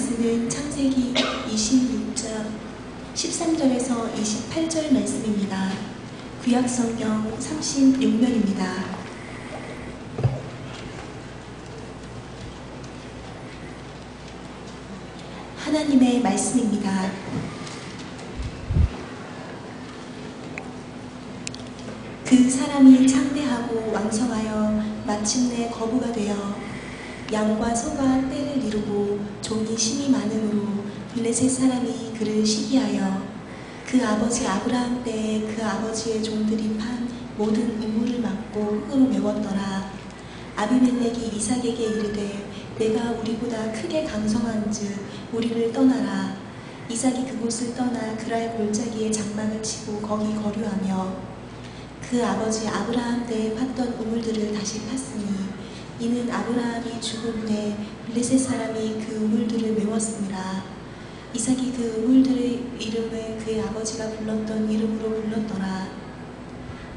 말씀은 창세기 26장 13절에서 28절 말씀입니다. 구약성경 36면입니다. 하나님의 말씀입니다. 그 사람이 창대하고 왕성하여 마침내 거부가 되어 양과 소가 떼를 이루고 종이 심이 많음으로 블레셋 사람이 그를 시기하여 그 아버지 아브라함 때에 그 아버지의 종들이 판 모든 우물을 막고 흙으로 메웠더라. 아비멜렉이 이삭에게 이르되 내가 우리보다 크게 강성한즉 우리를 떠나라. 이삭이 그곳을 떠나 그랄 골짜기에 장막을 치고 거기 거류하며 그 아버지 아브라함 때에 팠던 우물들을 다시 팠으니 이는 아브라함이 죽은 후에 블레셋 사람이 그 우물들을 메웠습니다. 이삭이 그 우물들의 이름을 그의 아버지가 불렀던 이름으로 불렀더라.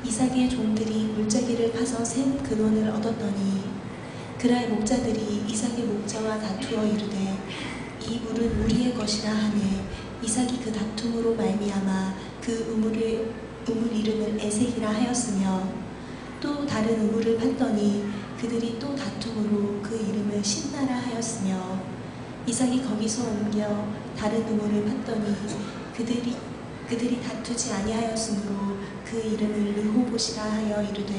이삭의 종들이 골짜기를 파서 샘 근원을 얻었더니 그랄 목자들이 이삭의 목자와 다투어 이르되 이 물은 우리의 것이라 하매 이삭이 그 다툼으로 말미암아 그 우물 이름을 에색이라 하였으며 또 다른 우물을 팠더니 그들이 또 다툼으로 그 이름을 신나라 하였으며 이삭이 거기서 옮겨 다른 우물을 팠더니 그들이 다투지 아니하였으므로 그 이름을 르호봇이라 하여 이르되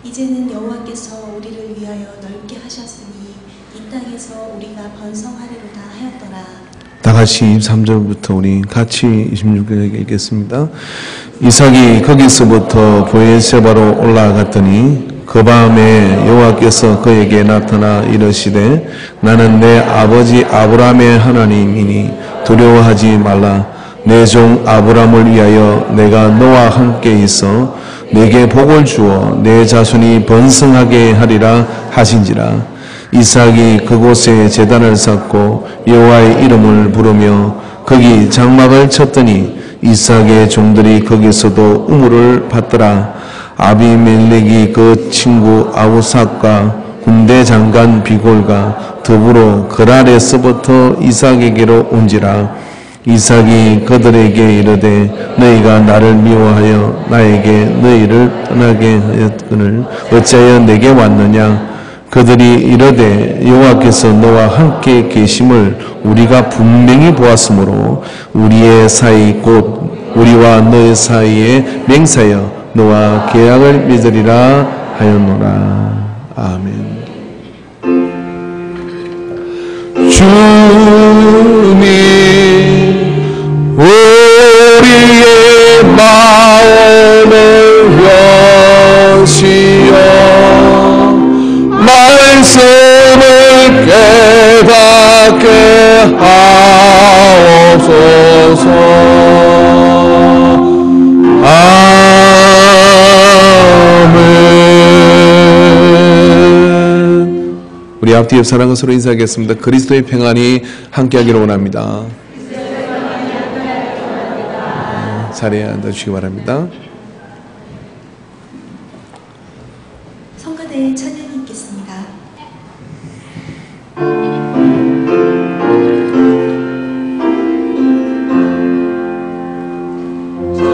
이제는 여호와께서 우리를 위하여 넓게 하셨으니 이 땅에서 우리가 번성하리로다 하였더라. 다같이 23절부터 우리 같이 26절 읽겠습니다. 이삭이 거기서부터 브에르세바로 올라갔더니 그 밤에 여호와께서 그에게 나타나 이르시되 나는 내 아버지 아브라함의 하나님이니 두려워하지 말라. 내 종 아브라함을 위하여 내가 너와 함께 있어 내게 복을 주어 내 자손이 번성하게 하리라 하신지라. 이삭이 그곳에 제단을 쌓고 여호와의 이름을 부르며 거기 장막을 쳤더니 이삭의 종들이 거기서도 우물을 팠더라. 아비멜렉이 그 친구 아우삭과 군대 장관 비골과 더불어 그랄에서부터 이삭에게로 온지라. 이삭이 그들에게 이르되 너희가 나를 미워하여 나에게 너희를 떠나게 하였거늘 어찌하여 내게 왔느냐. 그들이 이르되 여호와께서 너와 함께 계심을 우리가 분명히 보았으므로 우리의 사이 곧 우리와 너의 사이에 맹세하여 너와 계약을 맺으리라 하였노라. 아멘. 주님 우리의 마음을 여시어 말씀을 깨닫게 하옵소서. 아멘. 우리 앞뒤 옆 사람과 서로 인사하겠습니다. 그리스도의 평안이 함께하기를 원합니다. 자리에 앉아주시기 바랍니다. 성가대의 찬양이 있겠습니다. 주님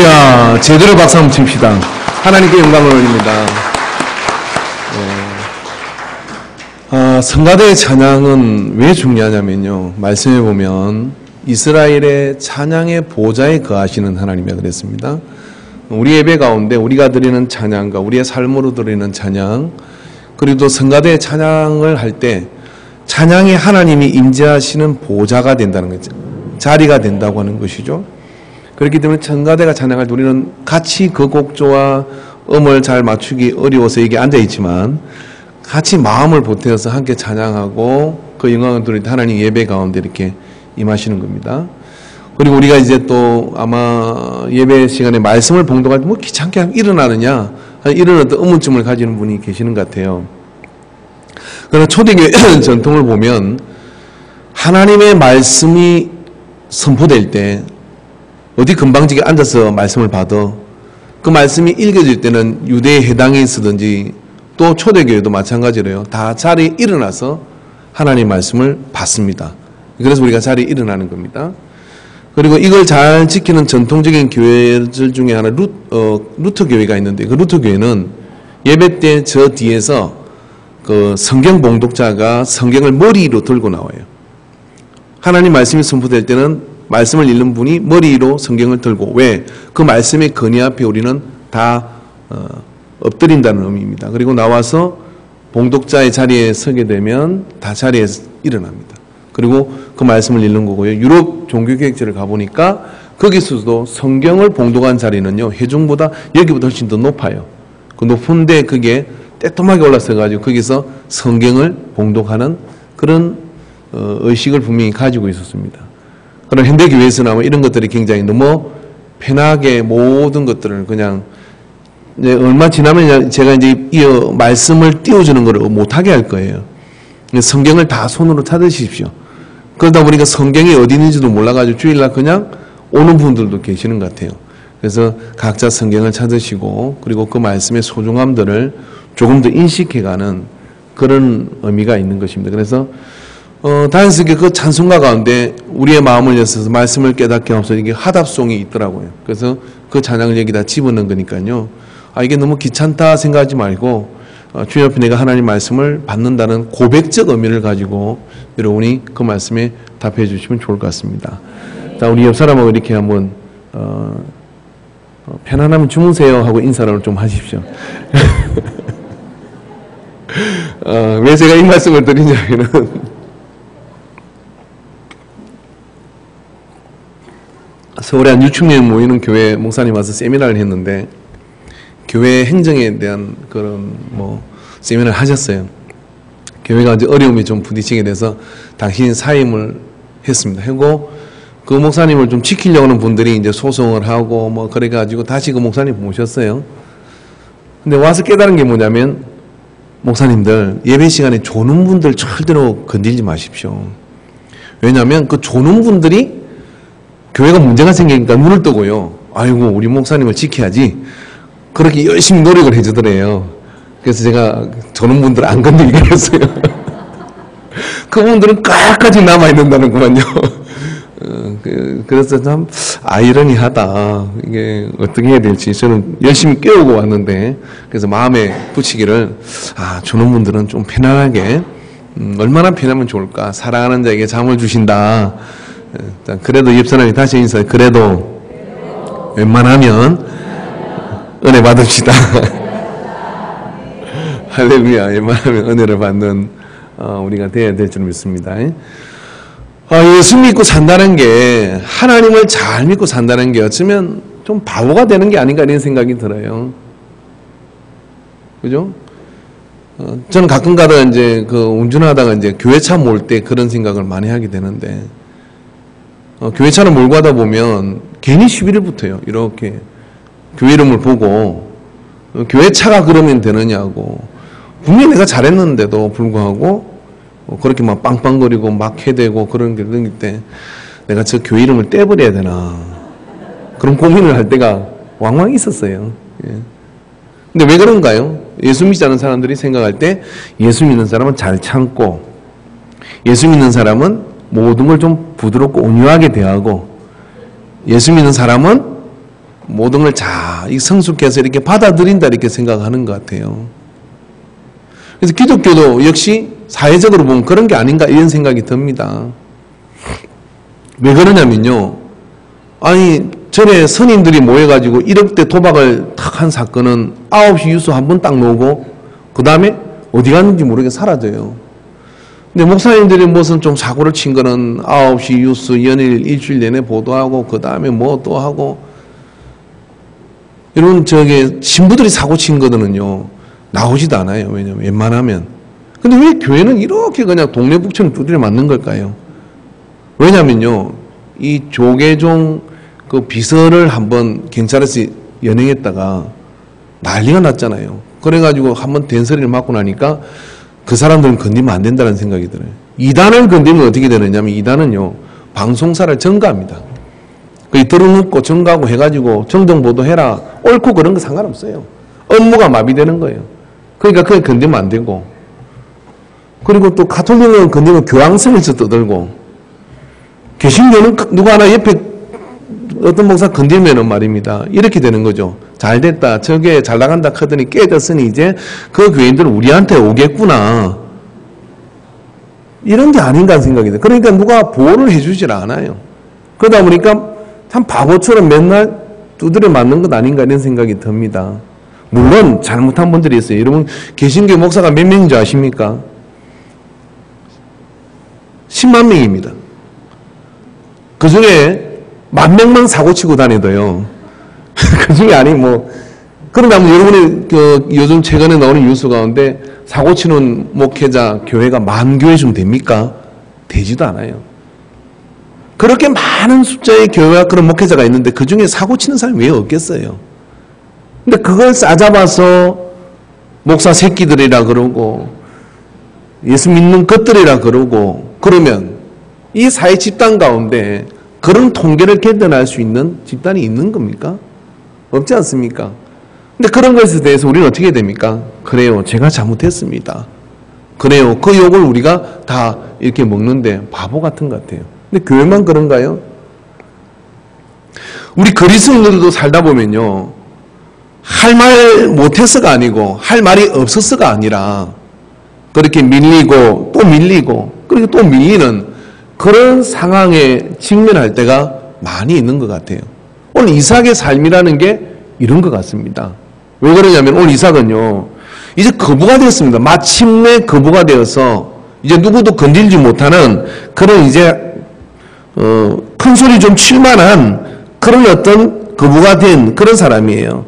할렐루야. 제대로 박수 한번 칩시다. 하나님께 영광을 올립니다. 성가대의 찬양은 왜 중요하냐면요. 말씀해 보면 이스라엘의 찬양의 보좌에 거하시는 하나님이라 그랬습니다. 우리 예배 가운데 우리가 드리는 찬양과 우리의 삶으로 드리는 찬양, 그리고 또 성가대의 찬양을 할 때 찬양이 하나님이 임재하시는 보좌가 된다는 거죠. 자리가 된다고 하는 것이죠. 그렇기 때문에 성가대가 찬양할 때 우리는 같이 그 곡조와 음을 잘 맞추기 어려워서 이게 앉아있지만 같이 마음을 보태어서 함께 찬양하고 그 영광을 드릴 때 하나님 예배 가운데 이렇게 임하시는 겁니다. 그리고 우리가 이제 또 아마 예배 시간에 말씀을 봉독할 때 뭐 귀찮게 일어나느냐 이런 어떤 의문점을 가지는 분이 계시는 것 같아요. 그러나 초대교회 전통을 보면 하나님의 말씀이 선포될 때 어디 금방지게 앉아서 말씀을 받아 그 말씀이 읽어질 때는 유대의 해당에 있으든지 또 초대교회도 마찬가지로요. 다 자리에 일어나서 하나님 말씀을 받습니다. 그래서 우리가 자리에 일어나는 겁니다. 그리고 이걸 잘 지키는 전통적인 교회들 중에 하나 루터 교회가 있는데 그 루터 교회는 예배 때 저 뒤에서 그 성경 봉독자가 성경을 머리로 들고 나와요. 하나님 말씀이 선포될 때는 말씀을 읽는 분이 머리로 성경을 들고 왜? 그 말씀의 건의 앞에 우리는 다 엎드린다는 의미입니다. 그리고 나와서 봉독자의 자리에 서게 되면 다 자리에 일어납니다. 그리고 그 말씀을 읽는 거고요. 유럽 종교개혁제를 가보니까 거기서도 성경을 봉독한 자리는요. 회중보다 여기보다 훨씬 더 높아요. 그 높은데 그게 떼토하게 올라서가지고 거기서 성경을 봉독하는 그런 의식을 분명히 가지고 있었습니다. 그럼 현대교회에서는 아마 이런 것들이 굉장히 너무 편하게 모든 것들을 그냥 이제 얼마 지나면 제가 이제 말씀을 띄워주는 걸 못하게 할 거예요. 성경을 다 손으로 찾으십시오. 그러다 보니까 성경이 어디 있는지도 몰라가지고 주일날 그냥 오는 분들도 계시는 것 같아요. 그래서 각자 성경을 찾으시고 그리고 그 말씀의 소중함들을 조금 더 인식해가는 그런 의미가 있는 것입니다. 그래서 다행스럽게 그 찬송가 가운데 우리의 마음을 여서서 말씀을 깨닫게 하면서 이게 하답송이 있더라고요. 그래서 그 찬양을 여기다 집어넣은 거니까요. 이게 너무 귀찮다 생각하지 말고 주님 앞에 내가 하나님 말씀을 받는다는 고백적 의미를 가지고 여러분이 그 말씀에 답해 주시면 좋을 것 같습니다. 자, 우리 옆 사람하고 이렇게 한번 편안하면 주무세요 하고 인사를 좀 하십시오. 왜 제가 이 말씀을 드리냐면은 서울에 한 6,000명 모이는 교회 목사님 와서 세미나를 했는데 교회 행정에 대한 그런 세미나를 하셨어요. 교회가 이제 어려움이 좀 부딪히게 돼서 당신 사임을 했습니다. 하고 그 목사님을 좀 지키려고 하는 분들이 이제 소송을 하고 그래가지고 다시 그 목사님 모셨어요. 근데 와서 깨달은 게 뭐냐면 목사님들 예배 시간에 조는 분들 절대로 건들지 마십시오. 왜냐하면 그 조는 분들이 교회가 문제가 생기니까 눈을 뜨고요. 아이고 우리 목사님을 지켜야지. 그렇게 열심히 노력을 해주더래요. 그래서 제가 조는 분들 안 건드리게 했어요. 그분들은 끝까지 남아있는다는구만요. 그래서 참 아이러니하다. 이게 어떻게 해야 될지 저는 열심히 깨우고 왔는데 그래서 마음에 붙이기를 조는 분들은 좀 편안하게 얼마나 편하면 좋을까. 사랑하는 자에게 잠을 주신다. 그래도 옆 사람이 다시 인사해. 그래도 웬만하면 은혜 받읍시다. 할렐루야. 웬만하면 은혜를 받는 우리가 되어야 될 줄 믿습니다. 예수 믿고 산다는 게 하나님을 잘 믿고 산다는 게 어쩌면 좀 바보가 되는 게 아닌가 이런 생각이 들어요. 그죠? 저는 가끔 가다가 이제 운전하다가 이제 교회차 몰 때 그런 생각을 많이 하게 되는데 교회차를 몰고 가다 보면 괜히 시비를 붙어요. 이렇게 교회 이름을 보고 교회차가 그러면 되느냐고 분명히 내가 잘했는데도 불구하고 그렇게 막 빵빵거리고 막 해대고 그런 게 있을 때 내가 저 교회 이름을 떼버려야 되나 그런 고민을 할 때가 왕왕 있었어요. 근데 왜 그런가요? 예수 믿지 않은 사람들이 생각할 때 예수 믿는 사람은 잘 참고 예수 믿는 사람은 모든 걸 좀 부드럽고 온유하게 대하고 예수 믿는 사람은 모든 걸 이 성숙해서 이렇게 받아들인다 이렇게 생각하는 것 같아요. 그래서 기독교도 역시 사회적으로 보면 그런 게 아닌가 이런 생각이 듭니다. 왜 그러냐면요. 아니 전에 선임들이 모여가지고 1억대 도박을 탁 한 사건은 9시 뉴스 한 번 딱 나오고 그 다음에 어디 갔는지 모르게 사라져요. 근데 목사님들이 무슨 좀 사고를 친 거는 9시 뉴스 연일 일주일 내내 보도하고 그 다음에 뭐 또 하고 이런 신부들이 사고 친 거는요 나오지도 않아요. 왜냐면 웬만하면. 근데 왜 교회는 이렇게 그냥 동네 북처럼 두드려 맞는 걸까요? 왜냐면요 이 조계종 그 비서를 한번 경찰에서 연행했다가 난리가 났잖아요. 그래가지고 한번 된소리를 맞고 나니까 그 사람들은 건드리면 안 된다는 생각이 들어요. 이단을 건드리면 어떻게 되느냐면 이단은요 방송사를 점거합니다. 그 들어눕고 점거하고 해가지고 정정보도 해라. 옳고 그런 거 상관없어요. 업무가 마비되는 거예요. 그러니까 그게 건드리면 안 되고 그리고 또 가톨릭은 건드리면 교황성에서 떠들고 개신교는 누가 하나 옆에 어떤 목사 건들면은 말입니다. 이렇게 되는 거죠. 잘 됐다. 저게 잘 나간다 하더니 깨졌으니 이제 그 교인들은 우리한테 오겠구나. 이런 게 아닌가 생각이 돼요. 그러니까 누가 보호를 해주질 않아요. 그러다 보니까 참 바보처럼 맨날 두드려 맞는 것 아닌가 이런 생각이 듭니다. 물론 잘못한 분들이 있어요. 여러분 개신교 목사가 몇 명인 줄 아십니까? 10만 명입니다. 그 중에 10,000명만 사고치고 다니도요. 그 중에 아니 뭐 그러면 여러분이 요즘 최근에 나오는 뉴스 가운데 사고치는 목회자 교회가 10,000교회 됩니까? 되지도 않아요. 그렇게 많은 숫자의 교회와 그런 목회자가 있는데 그 중에 사고치는 사람이 왜 없겠어요? 근데 그걸 싸잡아서 목사 새끼들이라 그러고 예수 믿는 것들이라 그러고 그러면 이 사회 집단 가운데 그런 통계를 개선할 수 있는 집단이 있는 겁니까? 없지 않습니까? 근데 그런 것에 대해서 우리는 어떻게 됩니까? 그래요. 제가 잘못했습니다. 그래요. 그 욕을 우리가 다 이렇게 먹는데 바보 같은 것 같아요. 근데 교회만 그런가요? 우리 그리스도인들도 살다 보면요. 할 말 못해서가 아니고 할 말이 없어서가 아니라 그렇게 밀리고 또 밀리고 그리고 또 밀리는 그런 상황에 직면할 때가 많이 있는 것 같아요. 오늘 이삭의 삶이라는 게 이런 것 같습니다. 왜 그러냐면 오늘 이삭은요. 이제 거부가 되었습니다. 마침내 거부가 되어서 이제 누구도 건들지 못하는 그런 이제 큰 소리 좀 칠만한 그런 어떤 거부가 된 그런 사람이에요.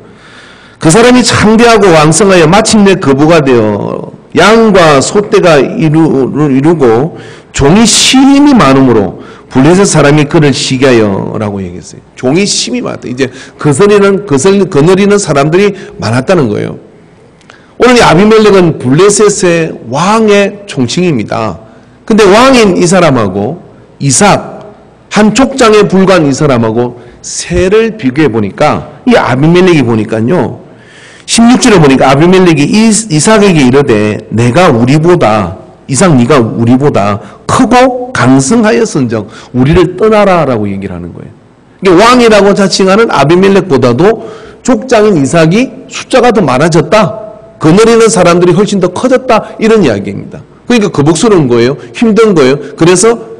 그 사람이 창대하고 왕성하여 마침내 거부가 되어 양과 소떼가 이루고 종이 심히 많음으로 블레셋 사람이 그를 시기하여라고 얘기했어요. 종이 심히 많았다. 이제 거느리는 사람들이 많았다는 거예요. 오늘 이 아비멜렉은 블레셋의 왕의 총칭입니다. 근데 왕인 이 사람하고 이삭 한 족장에 불과한 이 사람하고 세를 비교해 보니까 이 아비멜렉이 보니까요. 16절에 보니까 아비멜렉이 이삭에게 이르되 내가 우리보다 이삭 네가 우리보다 크고 강성하였은즉 우리를 떠나라라고 얘기를 하는 거예요. 이게 왕이라고 자칭하는 아비멜렉보다도 족장인 이삭이 숫자가 더 많아졌다. 거느리는 사람들이 훨씬 더 커졌다. 이런 이야기입니다. 그러니까 거북스러운 거예요. 힘든 거예요. 그래서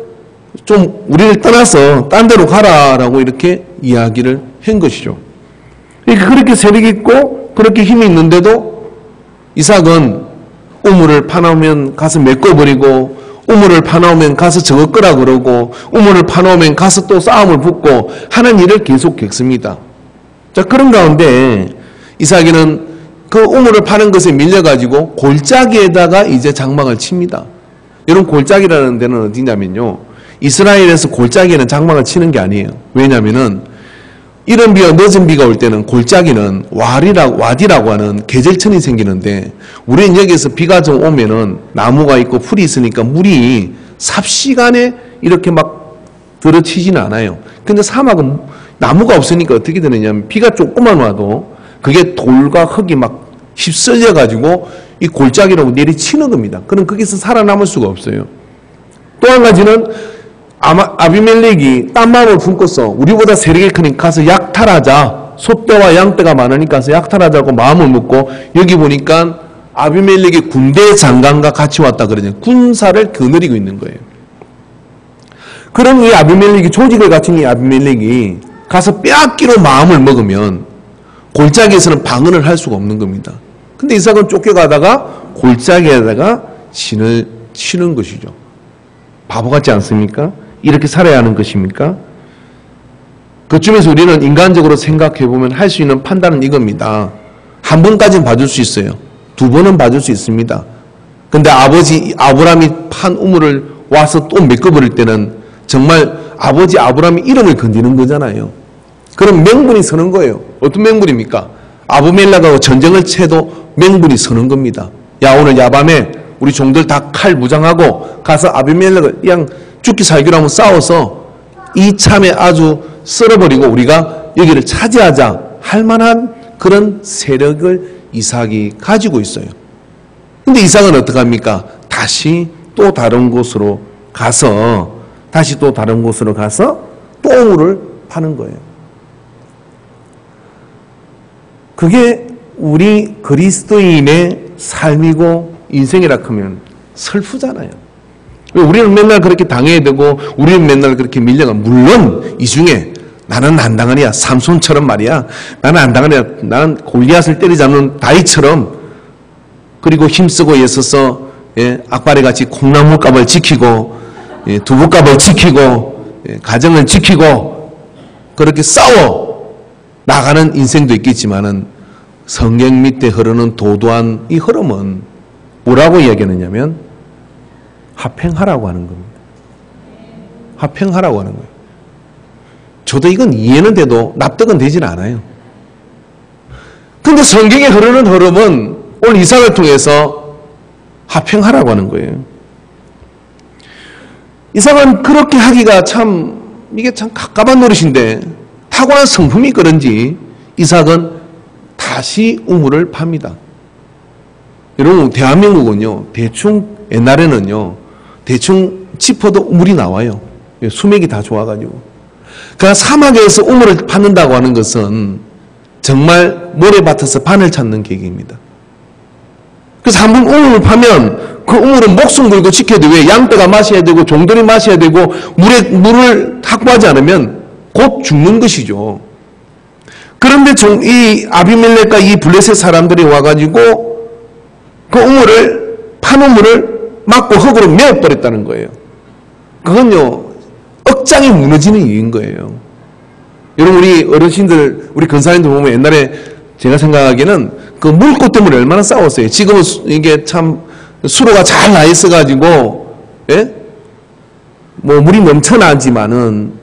좀 우리를 떠나서 딴 데로 가라라고 이렇게 이야기를 한 것이죠. 그러니까 그렇게 세력이 있고 그렇게 힘이 있는데도 이삭은 우물을 파놓으면 가서 메꿔버리고 우물을 파놓으면 가서 저거 끄라 그러고 우물을 파놓으면 가서 또 싸움을 붙고 하는 일을 계속 겪습니다. 자, 그런 가운데 이삭이는 그 우물을 파는 것에 밀려가지고 골짜기에다가 이제 장막을 칩니다. 여러분 골짜기라는 데는 어디냐면요. 이스라엘에서 골짜기에는 장막을 치는 게 아니에요. 왜냐면은 이른 비와 늦은 비가 올 때는 골짜기는 와디라고 하는 계절천이 생기는데 우리는 여기서 비가 좀 오면은 나무가 있고 풀이 있으니까 물이 삽시간에 이렇게 막 들어치지는 않아요. 근데 사막은 나무가 없으니까 어떻게 되느냐면 비가 조금만 와도 그게 돌과 흙이 막 휩쓸려 가지고 이 골짜기라고 내리치는 겁니다. 그럼 거기서 살아남을 수가 없어요. 또 한 가지는 아비멜렉이 딴 마음을 품고서 우리보다 세력이 크니까 가서 약탈하자. 소떼와 양떼가 많으니까 약탈하자고 마음을 먹고 여기 보니까 아비멜렉이 군대 장관과 같이 왔다 그러죠. 군사를 거느리고 있는 거예요. 그럼 이 아비멜렉이 조직을 갖춘 이 아비멜렉이 가서 빼앗기로 마음을 먹으면 골짜기에서는 방언을 할 수가 없는 겁니다. 근데 이삭은 쫓겨가다가 골짜기에다가 신을 치는 것이죠. 바보 같지 않습니까? 이렇게 살아야 하는 것입니까? 그쯤에서 우리는 인간적으로 생각해보면 할 수 있는 판단은 이겁니다. 한 번까지는 봐줄 수 있어요. 두 번은 봐줄 수 있습니다. 근데 아버지 아브라함이 판 우물을 와서 또 메꿔버릴 때는 정말 아버지 아브라함이 이름을 건드리는 거잖아요. 그럼 명분이 서는 거예요. 어떤 명분입니까? 아비멜렉하고 전쟁을 쳐도 명분이 서는 겁니다. 야, 오늘 야밤에 우리 종들 다 칼 무장하고 가서 아비멜렉을 그냥 죽기 살기로 한번 싸워서 이참에 아주 쓸어버리고 우리가 여기를 차지하자 할 만한 그런 세력을 이삭이 가지고 있어요. 근데 이삭은 어떻게 합니까? 다시 또 다른 곳으로 가서 또 우물을 파는 거예요. 그게 우리 그리스도인의 삶이고 인생이라 하면 슬프잖아요. 우리는 맨날 그렇게 당해야 되고 우리는 맨날 그렇게 밀려가. 물론 이 중에 나는 안 당하냐, 삼손처럼 말이야. 나는 안 당하냐, 나는 골리앗을 때리잡는 다윗처럼 그리고 힘쓰고 애써서 악바리같이 콩나물값을 지키고 두부값을 지키고 가정을 지키고 그렇게 싸워 나가는 인생도 있겠지만은 성경 밑에 흐르는 도도한 이 흐름은 뭐라고 이야기하느냐면 화평하라고 하는 겁니다. 화평하라고 하는 거예요. 저도 이건 이해는 돼도 납득은 되질 않아요. 근데 성경에 흐르는 흐름은 오늘 이삭을 통해서 화평하라고 하는 거예요. 이삭은 그렇게 하기가 이게 참 갑갑한 노릇인데 탁월한 성품이 그런지 이삭은 다시 우물을 팝니다. 여러분, 대한민국은요, 옛날에는요, 대충 짚어도 우물이 나와요. 수맥이 다 좋아가지고. 그러니까 사막에서 우물을 파는다고 하는 것은 정말 모래밭에서 바늘 찾는 계기입니다. 그래서 한번 우물을 파면 그 우물은 목숨 걸고 지켜야 되고, 왜 양떼가 마셔야 되고 종들이 마셔야 되고 물을 확보하지 않으면 곧 죽는 것이죠. 그런데 이 아비멜렉과 이 블레셋 사람들이 와가지고 그 우물을 판 우물을 막고 흙으로 메어버렸다는 거예요. 그건요 억장이 무너지는 이유인 거예요. 여러분, 우리 어르신들, 우리 근사님들 보면 옛날에 제가 생각하기에는 그 물꽃 때문에 얼마나 싸웠어요. 지금은 이게 참 수로가 잘 나 있어가지고 뭐 물이 넘쳐나지만은,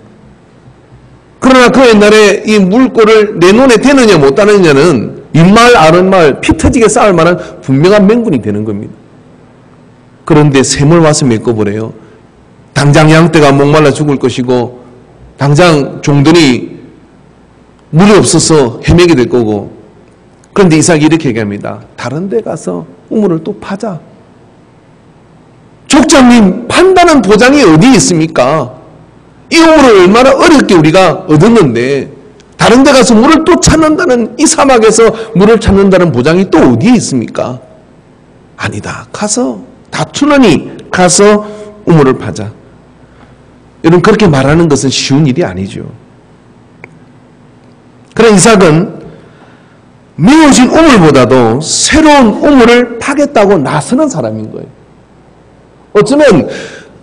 그러나 그 옛날에 이 물꼬를 내 눈에 대느냐 못 따느냐는 윗말 아랫말 피 터지게 싸울 만한 분명한 명분이 되는 겁니다. 그런데 샘을 와서 메꿔버려요. 당장 양떼가 목말라 죽을 것이고 당장 종들이 물이 없어서 헤매게 될 거고. 그런데 이삭이 이렇게 얘기합니다. 다른 데 가서 우물을 또 파자. 족장님, 판다는 보장이 어디 있습니까? 이 우물을 얼마나 어렵게 우리가 얻었는데 다른 데 가서 물을 또 찾는다는, 이 사막에서 물을 찾는다는 보장이 또 어디에 있습니까? 아니다. 가서 다투느니 가서 우물을 파자. 여러분, 그렇게 말하는 것은 쉬운 일이 아니죠. 그러나 이삭은 메워진 우물보다도 새로운 우물을 파겠다고 나서는 사람인 거예요. 어쩌면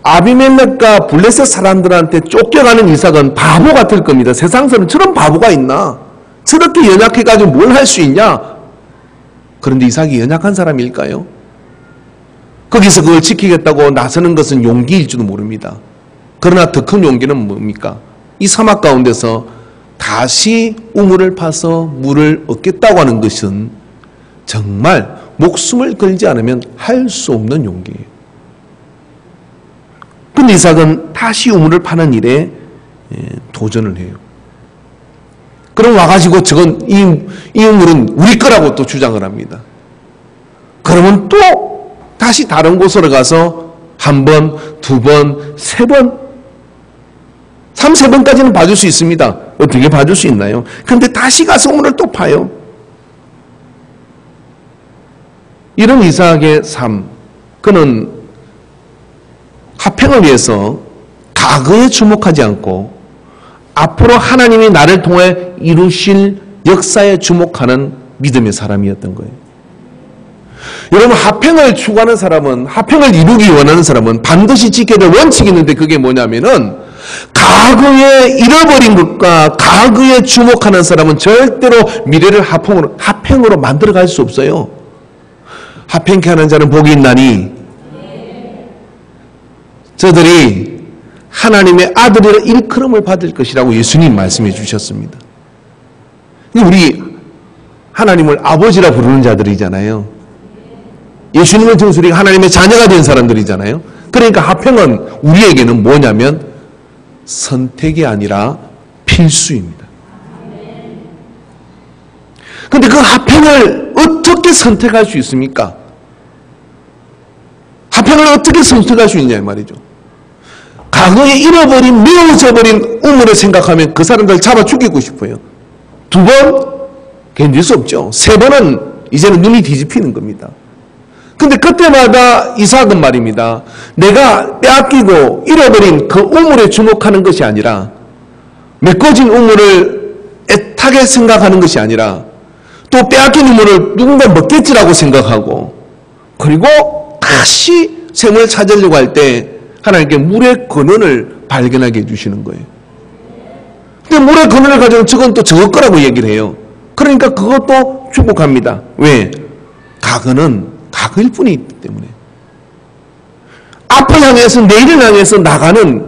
아비멜렉과 블레셋 사람들한테 쫓겨가는 이삭은 바보 같을 겁니다. 세상에서는 저런 바보가 있나? 저렇게 연약해가지고 뭘 할 수 있냐? 그런데 이삭이 연약한 사람일까요? 거기서 그걸 지키겠다고 나서는 것은 용기일지도 모릅니다. 그러나 더 큰 용기는 뭡니까? 이 사막 가운데서 다시 우물을 파서 물을 얻겠다고 하는 것은 정말 목숨을 걸지 않으면 할 수 없는 용기예요. 근데 이삭은 다시 우물을 파는 일에 도전을 해요. 그럼 와가지고 저건 이 우물은 우리 거라고 또 주장을 합니다. 그러면 또 다시 다른 곳으로 가서 한 번, 두 번, 세 번, 3, 4번까지는 봐줄 수 있습니다. 어떻게 봐줄 수 있나요? 근데 다시 가서 우물을 또 파요. 이런 이삭의 삶, 그는 화평을 위해서 과거에 주목하지 않고 앞으로 하나님이 나를 통해 이루실 역사에 주목하는 믿음의 사람이었던 거예요. 여러분, 화평을 추구하는 사람은, 화평을 이루기 원하는 사람은 반드시 지켜야 될 원칙이 있는데, 그게 뭐냐면은 과거에 잃어버린 것과 과거에 주목하는 사람은 절대로 미래를 화평으로 만들어갈 수 없어요. 화평케 하는 자는 복이 있나니 저들이 하나님의 아들이라 일컬음을 받을 것이라고 예수님 말씀해 주셨습니다. 우리 하나님을 아버지라 부르는 자들이잖아요. 예수님을 통해서 우리가 하나님의 자녀가 된 사람들이잖아요. 그러니까 화평은 우리에게는 뭐냐면 선택이 아니라 필수입니다. 그런데 그 화평을 어떻게 선택할 수 있습니까? 화평을 어떻게 선택할 수 있냐 이 말이죠. 과거에 잃어버린, 메어져버린 우물을 생각하면 그 사람들 잡아 죽이고 싶어요. 2번 견딜 수 없죠. 3번은 이제는 눈이 뒤집히는 겁니다. 근데 그때마다 이삭은 말입니다. 내가 빼앗기고 잃어버린 그 우물에 주목하는 것이 아니라, 메꿔진 우물을 애타게 생각하는 것이 아니라, 또 빼앗긴 우물을 누군가 먹겠지라고 생각하고, 그리고 다시 샘을 찾으려고 할 때 하나님께 물의 근원을 발견하게 해주시는 거예요. 근데 물의 근원을 가지고 저건 또 저것 거라고 얘기를 해요. 그러니까 그것도 축복합니다. 왜? 과거는 과거일 뿐이기 때문에. 앞을 향해서, 내일을 향해서 나가는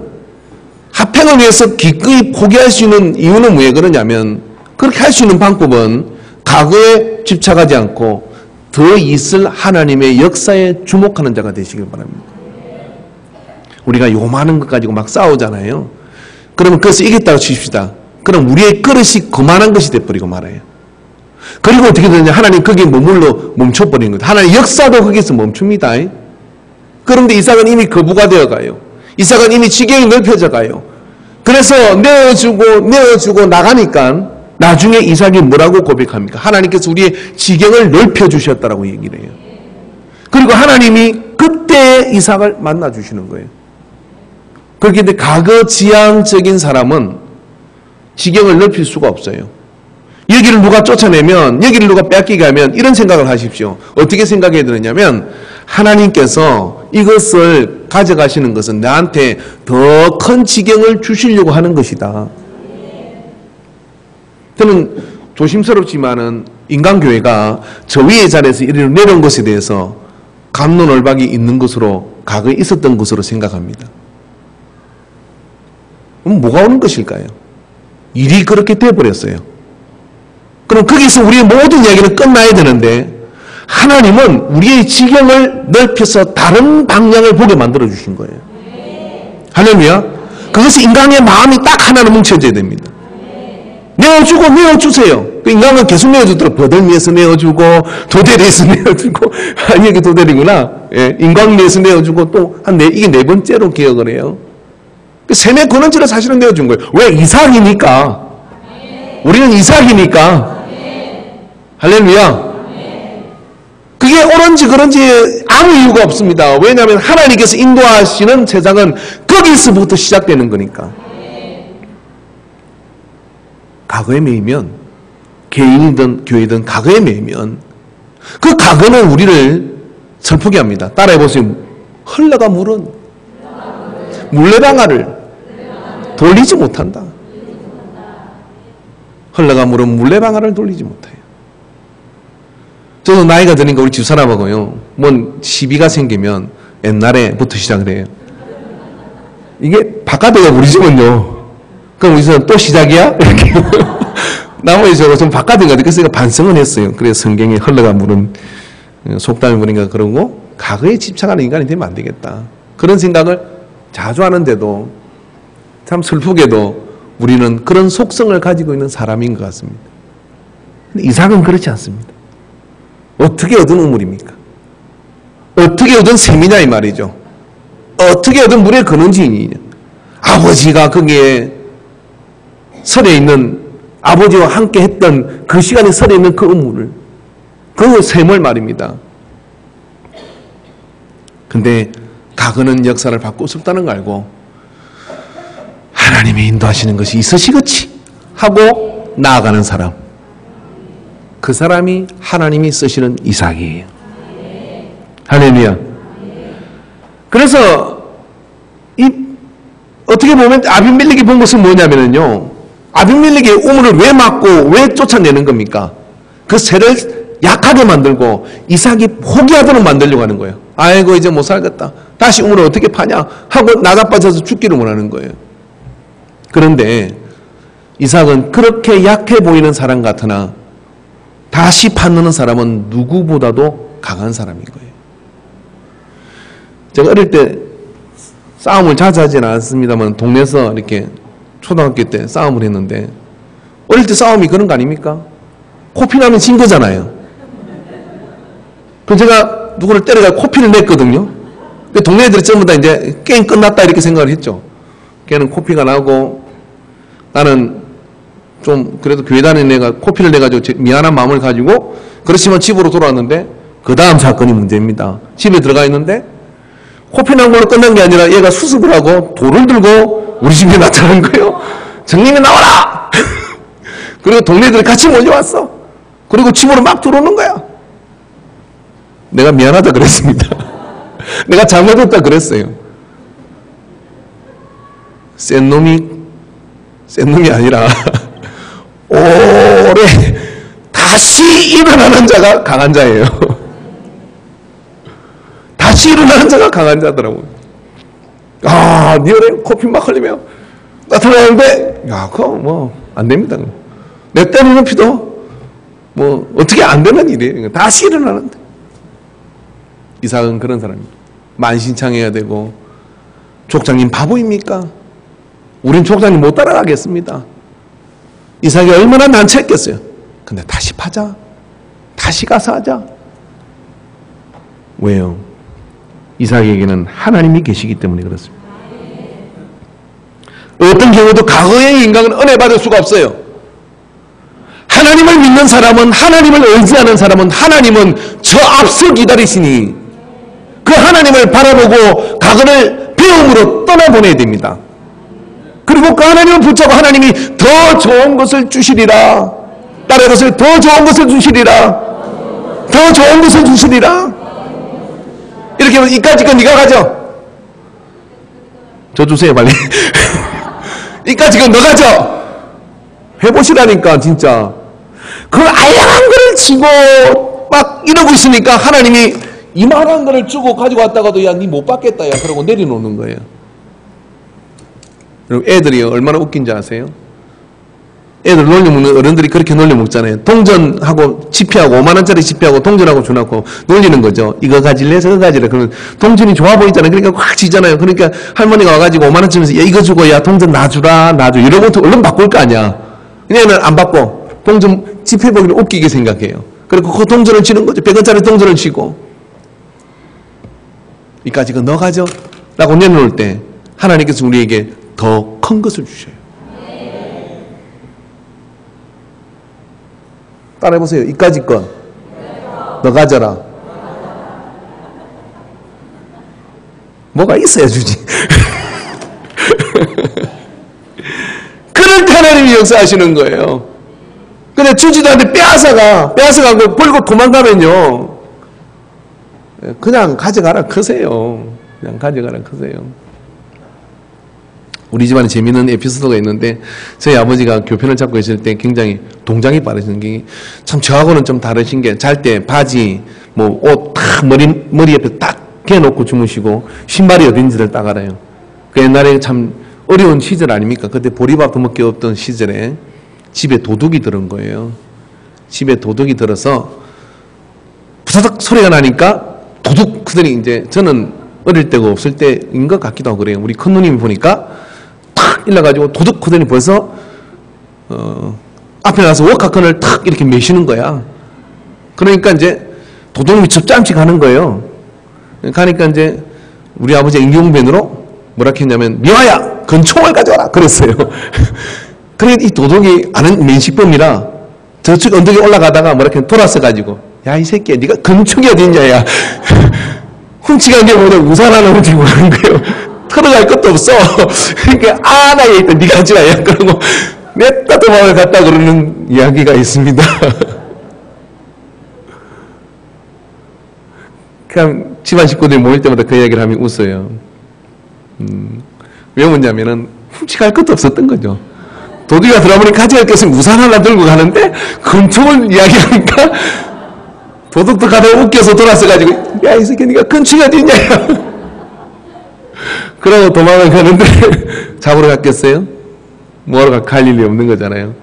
화평을 위해서 기꺼이 포기할 수 있는 이유는 왜 그러냐면, 그렇게 할 수 있는 방법은 과거에 집착하지 않고 더 있을 하나님의 역사에 주목하는 자가 되시길 바랍니다. 우리가 요만한 것 가지고 막 싸우잖아요. 그러면 그것을 이겼다고 칩시다. 그럼 우리의 그릇이 그만한 것이 돼버리고 말아요. 그리고 어떻게 되느냐, 하나님 거기에 머물러 멈춰버리는 거예요. 하나님 역사도 거기서 멈춥니다. 그런데 이삭은 이미 거부가 되어가요. 이삭은 이미 지경이 넓혀져 가요. 그래서 내어주고 나가니까 나중에 이삭이 뭐라고 고백합니까? 하나님께서 우리의 지경을 넓혀주셨다라고 얘기를 해요. 그리고 하나님이 그때 이삭을 만나주시는 거예요. 그런데 과거 지향적인 사람은 지경을 넓힐 수가 없어요. 여기를 누가 쫓아내면, 여기를 누가 뺏기게 하면 이런 생각을 하십시오. 어떻게 생각해야 되느냐면, 하나님께서 이것을 가져가시는 것은 나한테 더 큰 지경을 주시려고 하는 것이다. 저는 조심스럽지만은 인간교회가 저 위의 자리에서 이리로 내려온 것에 대해서 갑론을박이 있는 것으로, 과거에 있었던 것으로 생각합니다. 그럼 뭐가 오는 것일까요? 일이 그렇게 되어버렸어요. 그럼 거기서 우리의 모든 이야기는 끝나야 되는데, 하나님은 우리의 지경을 넓혀서 다른 방향을 보게 만들어 주신 거예요. 할렐루야. 그것이 인간의 마음이 딱 하나로 뭉쳐져야 됩니다. 내어주세요. 그 인간은 계속 내어주더라고요. 버들미에서 내어주고, 도대리에서 내어주고, 아니, 이게 도대리구나. 예, 인광리에서 내어주고, 또, 이게 4번째로 기억을 해요. 샘의 근원지를 사실은 내어준 거예요. 왜? 이삭이니까. 우리는 이삭이니까. 할렐루야. 그게 옳은지 그런지 아무 이유가 없습니다. 왜냐하면 하나님께서 인도하시는 세상은 거기서부터 시작되는 거니까. 과거에 매이면, 개인이든 교회든 과거에 매이면 그 과거는 우리를 슬프게 합니다. 따라해보세요. 흘러가 물은 물레방아를 돌리지 못한다. 흘러가 물은 물레방아를 돌리지 못해요. 저도 나이가 드니까 우리 집사람하고요, 뭔 시비가 생기면 옛날에부터 시작을 해요. 이게 바깥에가 우리 집은요, 그럼 우리 집은 또 시작이야? 이렇게. 나머지 저거 좀 바깥인 것 같아요. 그래서 제가 반성을 했어요. 그래서 성경에 흘러가 물은 속담이 보니까 그러고, 과거에 집착하는 인간이 되면 안 되겠다. 그런 생각을 자주 하는데도 참 슬프게도 우리는 그런 속성을 가지고 있는 사람인 것 같습니다. 근데 이삭은 그렇지 않습니다. 어떻게 얻은 우물입니까? 어떻게 얻은 샘이냐 이 말이죠. 어떻게 얻은 물의 근원지이냐. 아버지가 거기에 설에 있는 아버지와 함께 했던 그 시간에 설에 있는 그 의무를, 그 셈을 말입니다. 근데 가그는 역사를 바꾸고 싶다는 걸 알고 하나님이 인도하시는 것이 있으시겠지 하고 나아가는 사람, 그 사람이 하나님이 쓰시는 이삭이에요. 할렐루야. 그래서 어떻게 보면 아비멜렉이 본 것은 뭐냐면요, 아비멜렉의 우물을 왜 막고 왜 쫓아내는 겁니까? 그 새를 약하게 만들고 이삭이 포기하도록 만들려고 하는 거예요. 아이고 이제 못 살겠다, 다시 우물을 어떻게 파냐 하고 나자빠져서 죽기를 원하는 거예요. 그런데 이삭은 그렇게 약해 보이는 사람 같으나 다시 파는 사람은 누구보다도 강한 사람인 거예요. 제가 어릴 때 싸움을 자주 하지는 않습니다만 동네에서 이렇게 초등학교 때 싸움을 했는데, 어릴 때 싸움이 그런 거 아닙니까? 코피나면 진 거잖아요. 그럼 제가 누구를 때려가 코피를 냈거든요. 근데 동네 애들이 전부 다 이제 게임 끝났다 이렇게 생각을 했죠. 걔는 코피가 나고 나는 좀 그래도 교회 다니는 애가 코피를 내가지고 미안한 마음을 가지고, 그렇지만 집으로 돌아왔는데 그 다음 사건이 문제입니다. 집에 들어가 있는데 코피 난 걸로 끝난 게 아니라 얘가 수습을 하고 돌을 들고 우리 집에 나타난 거예요. 정님이 나와라! 그리고 동네들이 같이 몰려왔어. 그리고 집으로 막 들어오는 거야. 내가 미안하다 그랬습니다. 내가 잘못했다 그랬어요. 센 놈이 아니라 오래 다시 일어나는 자가 강한 자예요. 다시 일어나는 자가 강한 자더라고요. 아, 니 어레 코피 막 흘리며 나타나는데, 야, 그거 뭐 안 됩니다. 내 때리는 피도 뭐 어떻게 안 되는 일이에요. 다시 일어나는데. 이삭은 그런 사람입니다. 만신창해야 되고. 족장님 바보입니까? 우린 족장님 못 따라가겠습니다. 이삭이 얼마나 난처했겠어요. 근데 다시 파자, 다시 가서 하자. 왜요? 이삭에게는 하나님이 계시기 때문에 그렇습니다. 어떤 경우도 과거의 인간은 은혜 받을 수가 없어요. 하나님을 믿는 사람은, 하나님을 의지하는 사람은 하나님은 저 앞서 기다리시니 그 하나님을 바라보고 과거를 배움으로 떠나보내야 됩니다. 그리고 그 하나님을 붙잡고 하나님이 더 좋은 것을 주시리라. 다른 것을 더 좋은 것을 주시리라. 더 좋은 것을 주시리라. 이렇게 하면 이까짓 건 네가 가져. 저 주세요 빨리. 이까짓 건 너 가져. 해보시라니까 진짜. 그 알량한 거를 치고 막 이러고 있으니까 하나님이 이만한 거를 주고 가지고 왔다가도 야 니 못 받겠다 야 그러고 내려놓는 거예요. 여러분 애들이 얼마나 웃긴지 아세요? 애들 놀려먹는 어른들이 그렇게 놀려먹잖아요. 동전하고 지폐하고 5만원짜리 지폐하고 동전하고 줘놓고 놀리는 거죠. 이거 가질래? 저거 가질래? 그러면 동전이 좋아 보이잖아요. 그러니까 확 지잖아요. 그러니까 할머니가 와가지고 5만원 주면서 야 이거 주고 야 동전 놔주라 놔줘 이러고부터 얼른 바꿀 거 아니야. 얘는 안 바꿔. 동전 지폐 보기를 웃기게 생각해요. 그리고 그 동전을 치는 거죠. 100원짜리 동전을 치고 이까지 너 가져 라고 내놓을 때 하나님께서 우리에게 더 큰 것을 주셔요. 따라해보세요. 이까짓 건 너 가져라. 뭐가 있어야 주지. 그럴 때 하나님이 역사하시는 거예요. 근데 주지도 않는데 빼앗아가고 벌고 도망가면요 그냥 가져가라 크세요. 그냥 가져가라 크세요. 우리 집안에 재미있는 에피소드가 있는데 저희 아버지가 교편을 잡고 계실 때 굉장히 동작이 빠르신 게 참 저하고는 좀 다르신 게 잘 때 바지 뭐 옷 딱 머리 옆에 딱 개놓고 주무시고 신발이 어딘지를 딱 알아요. 그 옛날에 참 어려운 시절 아닙니까? 그때 보리밥도 먹기 없던 시절에 집에 도둑이 들은 거예요. 집에 도둑이 들어서 부사닥 소리가 나니까 도둑 그들이 이제 저는 어릴 때가 없을 때인 것 같기도 하고 그래요. 우리 큰 누님이 보니까 탁 일러가지고 도둑 그들이 벌써 앞에 나서 워카건을 탁 이렇게 매시는 거야. 그러니까 이제 도둑님이 접잠치 가는 거예요. 가니까 이제 우리 아버지 임경변으로 뭐라 했냐면 미화야 건총을 가져와라 그랬어요. 그래 이 도둑이 아는 면식범이라 저쪽 언덕에 올라가다가 뭐랄까 돌아서가지고 야 이 새끼야 네가 건축이 어딨냐야 훔치간 게 뭐냐 우산 하나 훔치고 가는 거예요. 털어갈 것도 없어. 그러니까 아나에 있던 네가 하지 마야 그러고 냈다 도망을 갔다 그러는 이야기가 있습니다. 그냥 집안 식구들이 모일 때마다 그 이야기를 하면 웃어요. 왜 웃냐면은 훔치갈 것도 없었던 거죠. 도둑이가 들어보니 가져갈 것을 우산 하나 들고 가는데 건축을 이야기하니까 도둑도 가다가 웃겨서 돌아서가지고 야 이 새끼 니가 건축이 어딨냐 그러고 도망을 가는데 잡으러 갔겠어요? 뭐하러 갈 일이 없는 거잖아요.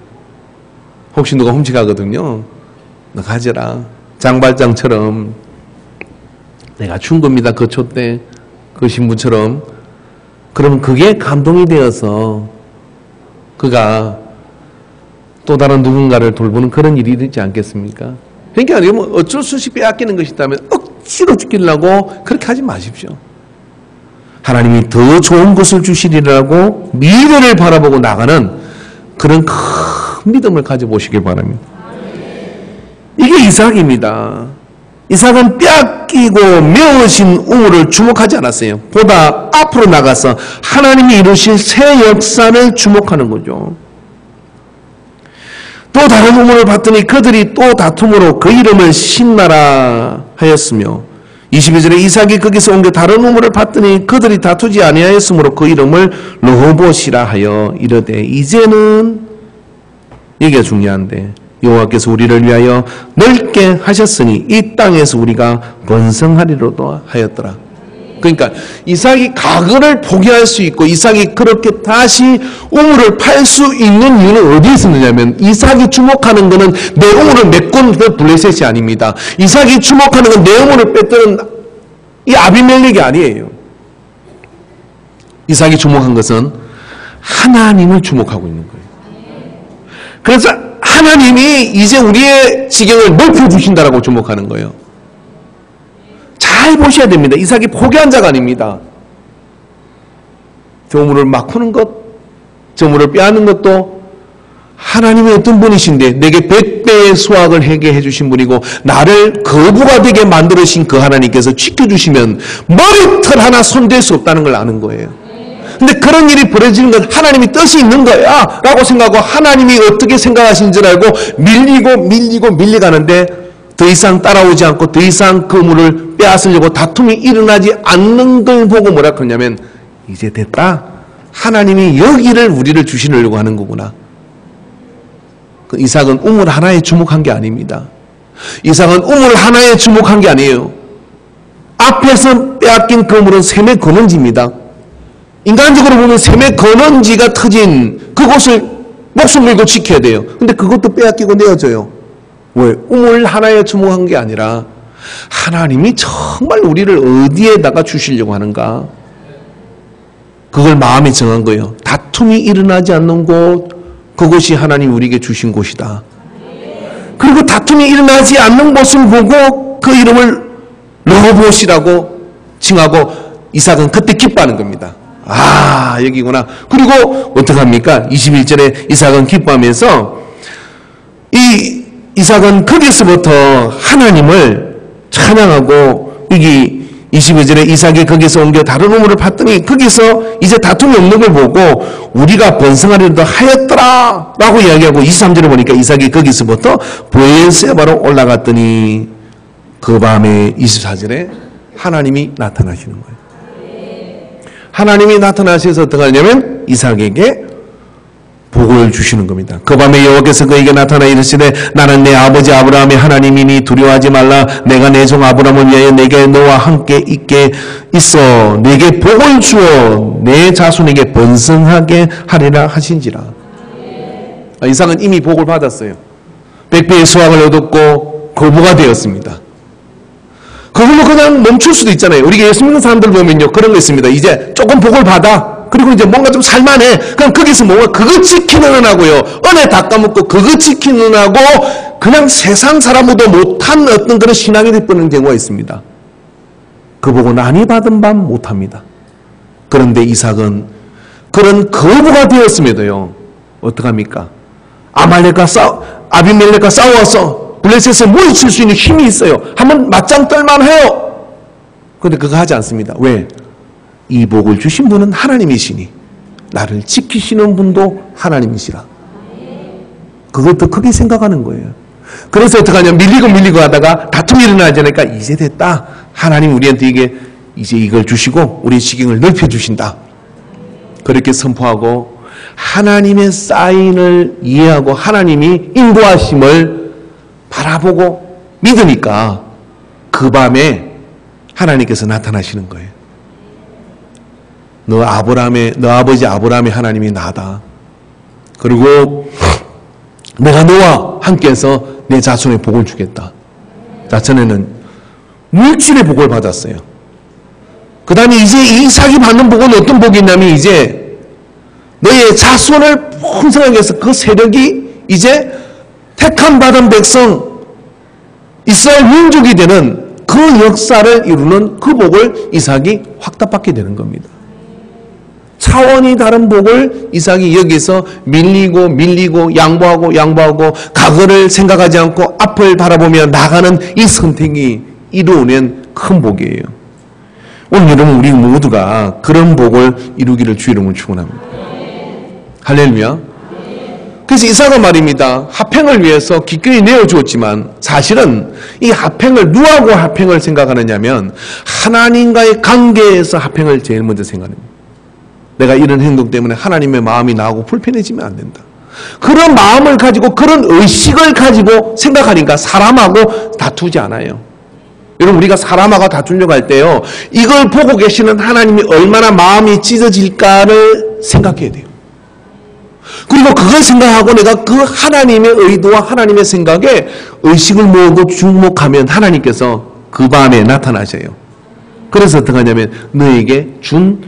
혹시 누가 훔쳐가거든요. 너 가져라. 장발장처럼 내가 준 겁니다. 그 초 때 그 신부처럼. 그러면 그게 감동이 되어서 그가 또 다른 누군가를 돌보는 그런 일이 되지 않겠습니까? 그러니까 뭐 어쩔 수 없이 빼앗기는 것이 있다면 억지로 죽이려고 그렇게 하지 마십시오. 하나님이 더 좋은 것을 주시리라고 미래를 바라보고 나가는 그런 큰 믿음을 가져보시길 바랍니다. 이게 이삭입니다. 이삭은 빼앗기고 메어진 우물을 주목하지 않았어요. 보다 앞으로 나가서 하나님이 이루실 새 역사를 주목하는 거죠. 또 다른 우물을 봤더니 그들이 또 다툼으로 그 이름을 신나라 하였으며 22절에 이삭이 거기서 옮겨 다른 우물을 봤더니 그들이 다투지 아니하였으므로 그 이름을 르호봇이라 하여 이르되 이제는 여기가 중요한데 여호와께서 우리를 위하여 넓게 하셨으니 이 땅에서 우리가 번성하리로도 하였더라. 그러니까 이삭이 과거를 포기할 수 있고 이삭이 그렇게 다시 우물을 팔 수 있는 이유는 어디에 있었느냐면 이삭이 주목하는 것은 내 우물을 메꾼 그 블레셋이 아닙니다. 이삭이 주목하는 건 내 우물을 뺏던 이 아비멜렉이 아니에요. 이삭이 주목한 것은 하나님을 주목하고 있는 거예요. 그래서 하나님이 이제 우리의 지경을 넓혀주신다라고 주목하는 거예요. 잘 보셔야 됩니다. 이삭이 포기한 자가 아닙니다. 저 우물을 막 푸는 것, 저 우물을 빼앗는 것도 하나님의 어떤 분이신데 내게 100배의 수확을 하게 해주신 분이고 나를 거부가 되게 만들으신 그 하나님께서 지켜주시면 머리털 하나 손댈 수 없다는 걸 아는 거예요. 근데 그런 일이 벌어지는 건 하나님이 뜻이 있는 거야 라고 생각하고 하나님이 어떻게 생각하시는 줄 알고 밀리가는데 더 이상 따라오지 않고 더 이상 그 물을 빼앗으려고 다툼이 일어나지 않는 걸 보고 뭐라 그러냐면 이제 됐다. 하나님이 여기를 우리를 주시려고 하는 거구나. 그 이삭은 우물 하나에 주목한 게 아닙니다. 이삭은 우물 하나에 주목한 게 아니에요. 앞에서 빼앗긴 그 물은 샘의 근원지입니다. 인간적으로 보면 샘의 근원지가 터진 그곳을 목숨 걸고 지켜야 돼요. 근데 그것도 빼앗기고 내어져요. 왜? 우물 하나에 주목한 게 아니라 하나님이 정말 우리를 어디에다가 주시려고 하는가? 그걸 마음에 정한 거예요. 다툼이 일어나지 않는 곳, 그곳이 하나님 우리에게 주신 곳이다. 그리고 다툼이 일어나지 않는 곳을 보고 그 이름을 르호봇이라고 칭하고 이삭은 그때 기뻐하는 겁니다. 아, 여기구나. 그리고 어떡합니까? 21절에 이삭은 기뻐하면서 이삭은 거기서부터 하나님을 찬양하고 여기 22절에 이삭이 거기서 옮겨 다른 우물을 봤더니 거기서 이제 다툼이 없는 걸 보고 우리가 번성하려도 하였더라 라고 이야기하고 23절에 보니까 이삭이 거기서부터 브엘세바로 올라갔더니 그 밤에 24절에 하나님이 나타나시는 거예요. 하나님이 나타나셔서 어떻게 하냐면 이삭에게 복을 주시는 겁니다. 그 밤에 여호와께서 그에게 나타나 이르시되 나는 내 아버지 아브라함의 하나님이니 두려워하지 말라. 내가 내 종 아브라함을 위하여 내게 너와 함께 있게 있어 내게 복을 주어 내 자손에게 번성하게 하리라 하신지라. 이삭은 이미 복을 받았어요. 100배의 수확을 얻었고 거부가 되었습니다. 그걸로 그냥 멈출 수도 있잖아요. 우리가 예수 믿는 사람들 보면요 그런 거 있습니다. 이제 조금 복을 받아. 그리고 이제 뭔가 좀 살만해. 그럼 거기서 뭔가 그거 지키는 은하고요. 은혜 닦아먹고 그거 지키는 은하고 그냥 세상 사람으로도 못한 어떤 그런 신앙이 되어버리는 경우가 있습니다. 그 보고 난이 받은 밤 못합니다. 그런데 이삭은 그런 거부가 되었음에도요. 어떡합니까? 아비멜렉과 싸워서 블레셋에 물리칠 수 있는 힘이 있어요. 한번 맞짱 뜰만 해요. 그런데 그거 하지 않습니다. 왜? 이 복을 주신 분은 하나님이시니 나를 지키시는 분도 하나님이시라. 그걸 더 크게 생각하는 거예요. 그래서 어떡하냐, 밀리고 하다가 다툼이 일어나지 않으니까 이제 됐다. 하나님 우리한테 이제 이걸 주시고 우리의 지경을 넓혀주신다. 그렇게 선포하고 하나님의 사인을 이해하고 하나님이 인도하심을 바라보고 믿으니까 그 밤에 하나님께서 나타나시는 거예요. 너 아버지 아브라함의 하나님이 나다. 그리고 내가 너와 함께해서 내 자손의 복을 주겠다. 자, 전에는 물질의 복을 받았어요. 그 다음에 이제 이삭이 받는 복은 어떤 복이 있냐면 이제 너의 자손을 풍성하게 해서 그 세력이 이제 택함 받은 백성 이스라엘 민족이 되는 그 역사를 이루는 그 복을 이삭이 확답받게 되는 겁니다. 차원이 다른 복을 이삭이 여기서 밀리고 양보하고 과거를 생각하지 않고 앞을 바라보며 나가는 이 선택이 이루어낸 큰 복이에요. 오늘 여러분 우리 모두가 그런 복을 이루기를 주의 이름으로 축원합니다. 할렐루야. 그래서 이삭은 말입니다. 합행을 위해서 기꺼이 내어주었지만 사실은 이 합행을 누구하고 합행을 생각하느냐면 하나님과의 관계에서 합행을 제일 먼저 생각합니다. 내가 이런 행동 때문에 하나님의 마음이 나하고 불편해지면 안 된다. 그런 마음을 가지고 그런 의식을 가지고 생각하니까 사람하고 다투지 않아요. 여러분 우리가 사람하고 다투려고 할 때요. 이걸 보고 계시는 하나님이 얼마나 마음이 찢어질까를 생각해야 돼요. 그리고 그걸 생각하고 내가 그 하나님의 의도와 하나님의 생각에 의식을 모으고 주목하면 하나님께서 그 밤에 나타나셔요. 그래서 어떻게 하냐면 너에게 준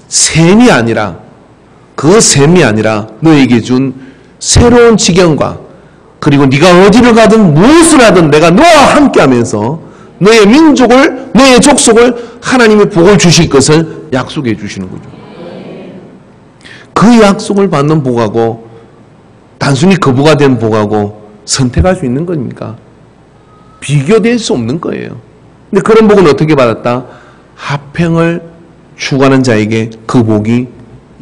셈이 아니라 그 셈이 아니라 너에게 준 새로운 지경과 그리고 네가 어디를 가든 무엇을 하든 내가 너와 함께 하면서 너의 민족을 너의 족속을 하나님의 복을 주실 것을 약속해 주시는 거죠. 그 약속을 받는 복하고 단순히 거부가 된 복하고 선택할 수 있는 겁니까? 비교될 수 없는 거예요. 근데 그런 복은 어떻게 받았다? 합행을 추구하는 자에게 그 복이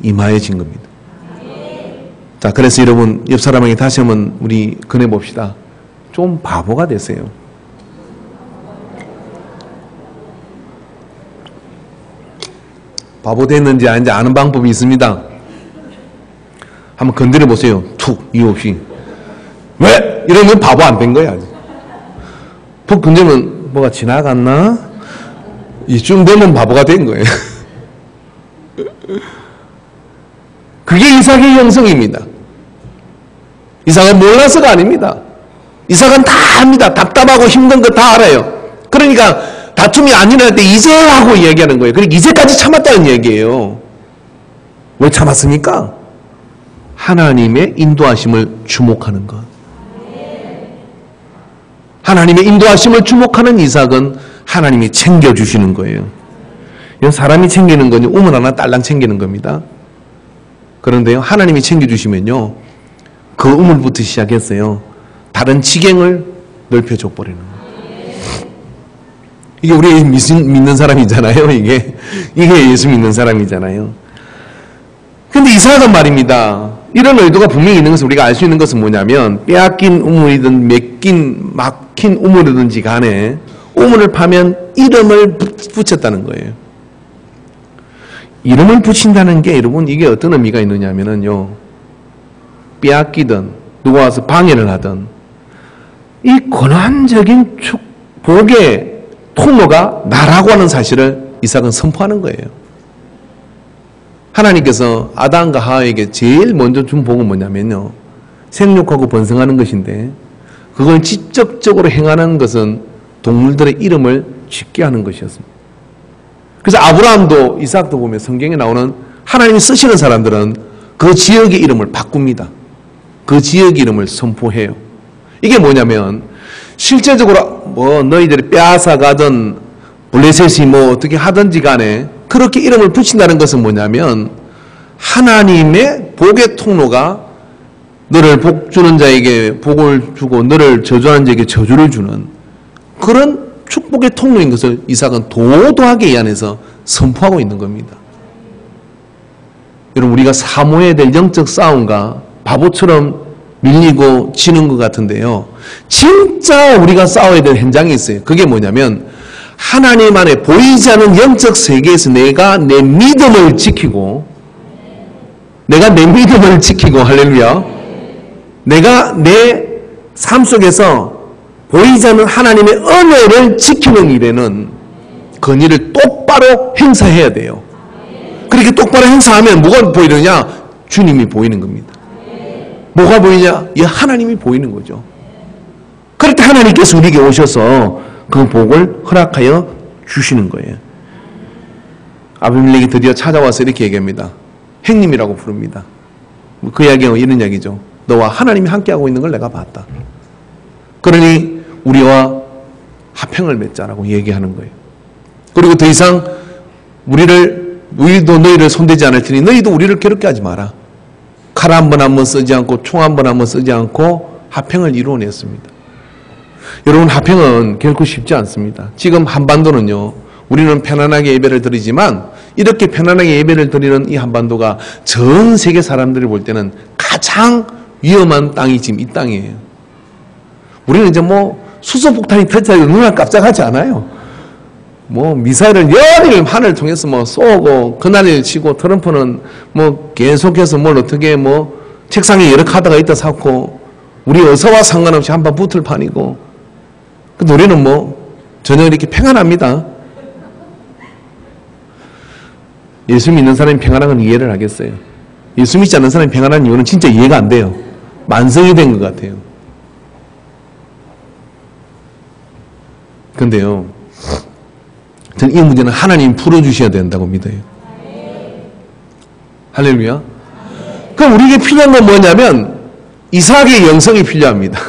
임하여진 겁니다. 자, 그래서 여러분 옆 사람에게 다시 한번 우리 권해봅시다. 좀 바보가 되세요. 바보 됐는지 아닌지 아는 방법이 있습니다. 한번 건드려 보세요. 툭 이유 없이. 왜? 이러면 바보 안 된 거야. 아직. 푹 건드리면 뭐가 지나갔나? 이쯤 되면 바보가 된 거예요. 그게 이삭의 형성입니다. 이삭은 몰라서가 아닙니다. 이삭은 다 압니다. 답답하고 힘든 거 다 알아요. 그러니까 다툼이 안 일어날 때 이제 하고 얘기하는 거예요. 그러니까 이제까지 참았다는 얘기예요. 왜 참았습니까? 하나님의 인도하심을 주목하는 것. 하나님의 인도하심을 주목하는 이삭은 하나님이 챙겨주시는 거예요. 사람이 챙기는 건 우물 하나 딸랑 챙기는 겁니다. 그런데요, 하나님이 챙겨주시면요, 그 우물부터 시작했어요. 다른 지경을 넓혀줘 버리는 거예요. 이게 우리 믿는 사람이잖아요. 이게 예수 믿는 사람이잖아요. 근데 이삭은 말입니다. 이런 의도가 분명히 있는 것을 우리가 알 수 있는 것은 뭐냐면 빼앗긴 우물이든 막힌 우물이든지 간에 우물을 파면 이름을 붙였다는 거예요. 이름을 붙인다는 게 여러분 이게 어떤 의미가 있느냐면요, 빼앗기든 누가 와서 방해를 하든 이 권한적인 복의 통로가 나라고 하는 사실을 이삭은 선포하는 거예요. 하나님께서 아담과 하와에게 제일 먼저 준 복은 뭐냐면요, 생육하고 번성하는 것인데 그걸 직접적으로 행하는 것은 동물들의 이름을 짓게 하는 것이었습니다. 그래서 아브라함도 이삭도 보면 성경에 나오는 하나님이 쓰시는 사람들은 그 지역의 이름을 바꿉니다. 그 지역의 이름을 선포해요. 이게 뭐냐면 실제적으로 뭐 너희들이 빼앗아 가든 블레셋이 뭐 어떻게 하든지 간에 그렇게 이름을 붙인다는 것은 뭐냐면 하나님의 복의 통로가 너를 복 주는 자에게 복을 주고 너를 저주하는 자에게 저주를 주는 그런 축복의 통로인 것을 이삭은 도도하게 이 안에서 선포하고 있는 겁니다. 여러분, 우리가 사모해야 될 영적 싸움과 바보처럼 밀리고 지는 것 같은데요, 진짜 우리가 싸워야 될 현장이 있어요. 그게 뭐냐면 하나님 안에 보이지 않는 영적 세계에서 내가 내 믿음을 지키고 할렐루야, 내가 내 삶 속에서 보이지 않는 하나님의 은혜를 지키는 일에는 권위를 똑바로 행사해야 돼요. 그렇게 똑바로 행사하면 뭐가 보이느냐? 주님이 보이는 겁니다. 뭐가 보이냐? 이 하나님이 보이는 거죠. 그럴 때 하나님께서 우리에게 오셔서 그 복을 허락하여 주시는 거예요. 아비멜렉이 드디어 찾아와서 이렇게 얘기합니다. 형님이라고 부릅니다. 그 이야기는 이런 이야기죠. 너와 하나님이 함께하고 있는 걸 내가 봤다. 그러니 우리와 화평을 맺자라고 얘기하는 거예요. 그리고 더 이상 우리도 너희를 손대지 않을 테니 너희도 우리를 괴롭게 하지 마라. 칼 한 번 쓰지 않고 총 한 번 쓰지 않고 화평을 이루어냈습니다. 여러분, 화평은 결코 쉽지 않습니다. 지금 한반도는요, 우리는 편안하게 예배를 드리지만 이렇게 편안하게 예배를 드리는 이 한반도가 전 세계 사람들이 볼 때는 가장 위험한 땅이 지금 이 땅이에요. 우리는 이제 수소폭탄이 터져도 눈알 깜짝하지 않아요. 미사일을 열일 하늘 통해서 쏘고 그날을 치고, 트럼프는 계속해서 어떻게 책상에 여러 카드가 있다 사고 우리 의사와 상관없이 한번 붙을 판이고, 근데 우리는 전혀 이렇게 평안합니다. 예수 믿는 사람이 평안한 건 이해를 하겠어요. 예수 믿지 않는 사람이 평안한 이유는 진짜 이해가 안 돼요. 만성이 된 것 같아요. 근데요, 저는 이 문제는 하나님이 풀어주셔야 된다고 믿어요. 할렐루야. 그럼 우리에게 필요한 건 뭐냐면 이삭의 영성이 필요합니다.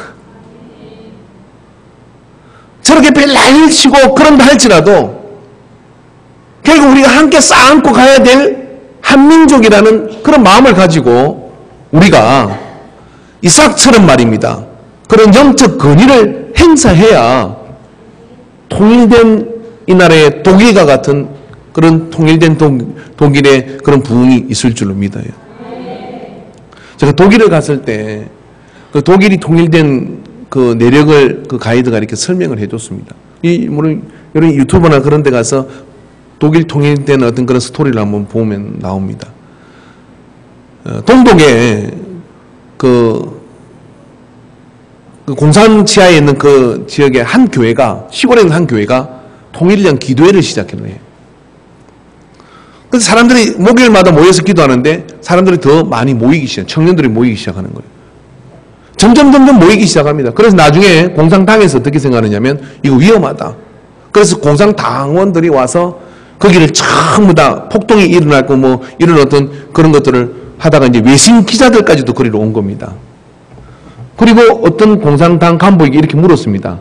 저렇게 벨라일 치고 그런다 할지라도 결국 우리가 함께 쌓고 가야 될 한민족이라는 그런 마음을 가지고 우리가 이삭처럼 말입니다, 그런 영적 권위를 행사해야 통일된 이 나라의 독일과 같은 그런 통일된 독일의 그런 부흥이 있을 줄로 믿어요. 제가 독일을 갔을 때 그 독일이 통일된 그 내력을 그 가이드가 이렇게 설명을 해줬습니다. 여러분 유튜브나 그런 데 가서 독일 통일된 어떤 그런 스토리를 한번 보면 나옵니다. 동독에 그 공산 치하에 있는 그 지역의 한 교회가, 시골에 있는 한 교회가 통일을 위한 기도회를 시작했네요. 그래서 사람들이 목요일마다 모여서 기도하는데 사람들이 더 많이 모이기 시작, 청년들이 모이기 시작하는 거예요. 점점 모이기 시작합니다. 그래서 나중에 공산당에서 어떻게 생각하느냐면 이거 위험하다. 그래서 공산당원들이 와서 거기를 전부 다 폭동이 일어나고 이런 어떤 그런 것들을 하다가 이제 외신 기자들까지도 거기로 온 겁니다. 그리고 어떤 공산당 간부에게 이렇게 물었습니다.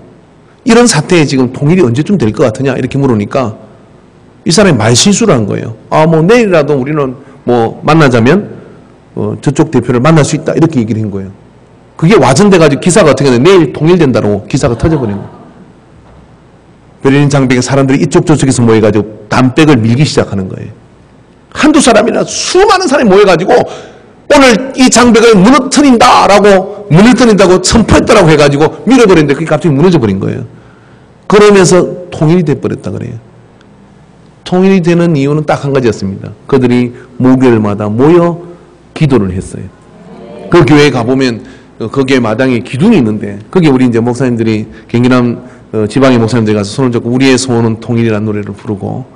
이런 사태에 지금 통일이 언제쯤 될 것 같으냐 이렇게 물으니까 이 사람이 말실수를 한 거예요. 내일이라도 우리는 만나자면 저쪽 대표를 만날 수 있다 이렇게 얘기를 한 거예요. 그게 와전돼가지고 기사가 어떻게 되냐, 내일 통일된다고 기사가 터져버린 거예요. 베를린 장벽에 사람들이 이쪽 저쪽에서 모여가지고 담백을 밀기 시작하는 거예요. 한두 사람이나 수많은 사람이 모여가지고 오늘 이 장벽을 무너뜨린다고 선포했다라고 해가지고 밀어버렸는데 그게 갑자기 무너져버린 거예요. 그러면서 통일이 돼버렸다 그래요. 통일이 되는 이유는 딱 한 가지였습니다. 그들이 목요일마다 모여 기도를 했어요. 그 교회에 가보면 거기에 마당에 기둥이 있는데 거기에 우리 이제 목사님들이 경기남 지방의 목사님들이 가서 손을 잡고 우리의 소원은 통일이라는 노래를 부르고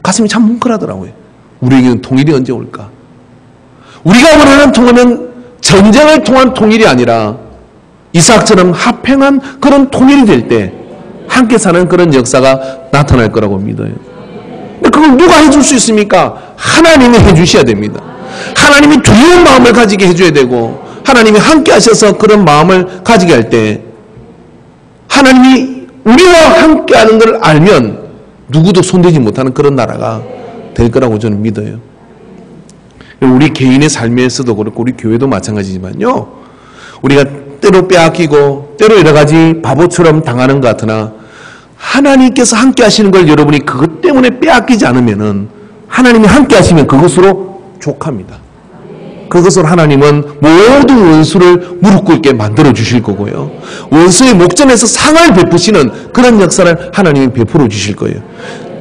가슴이 참 뭉클하더라고요. 우리에게는 통일이 언제 올까? 우리가 원하는 통일은 전쟁을 통한 통일이 아니라 이삭처럼 화평한 그런 통일이 될 때 함께 사는 그런 역사가 나타날 거라고 믿어요. 근데 그걸 누가 해줄 수 있습니까? 하나님이 해주셔야 됩니다. 하나님이 두려운 마음을 가지게 해줘야 되고 하나님이 함께 하셔서 그런 마음을 가지게 할 때 하나님이 우리와 함께 하는 걸 알면 누구도 손대지 못하는 그런 나라가 될 거라고 저는 믿어요. 우리 개인의 삶에서도 그렇고 우리 교회도 마찬가지지만요, 우리가 때로 빼앗기고 때로 여러 가지 바보처럼 당하는 것 같으나 하나님께서 함께 하시는 걸 여러분이 그것 때문에 빼앗기지 않으면은 하나님이 함께 하시면 그것으로 족합니다. 그것으로 하나님은 모든 원수를 무릎 꿇게 만들어 주실 거고요. 원수의 목전에서 상을 베푸시는 그런 역사를 하나님이 베풀어 주실 거예요.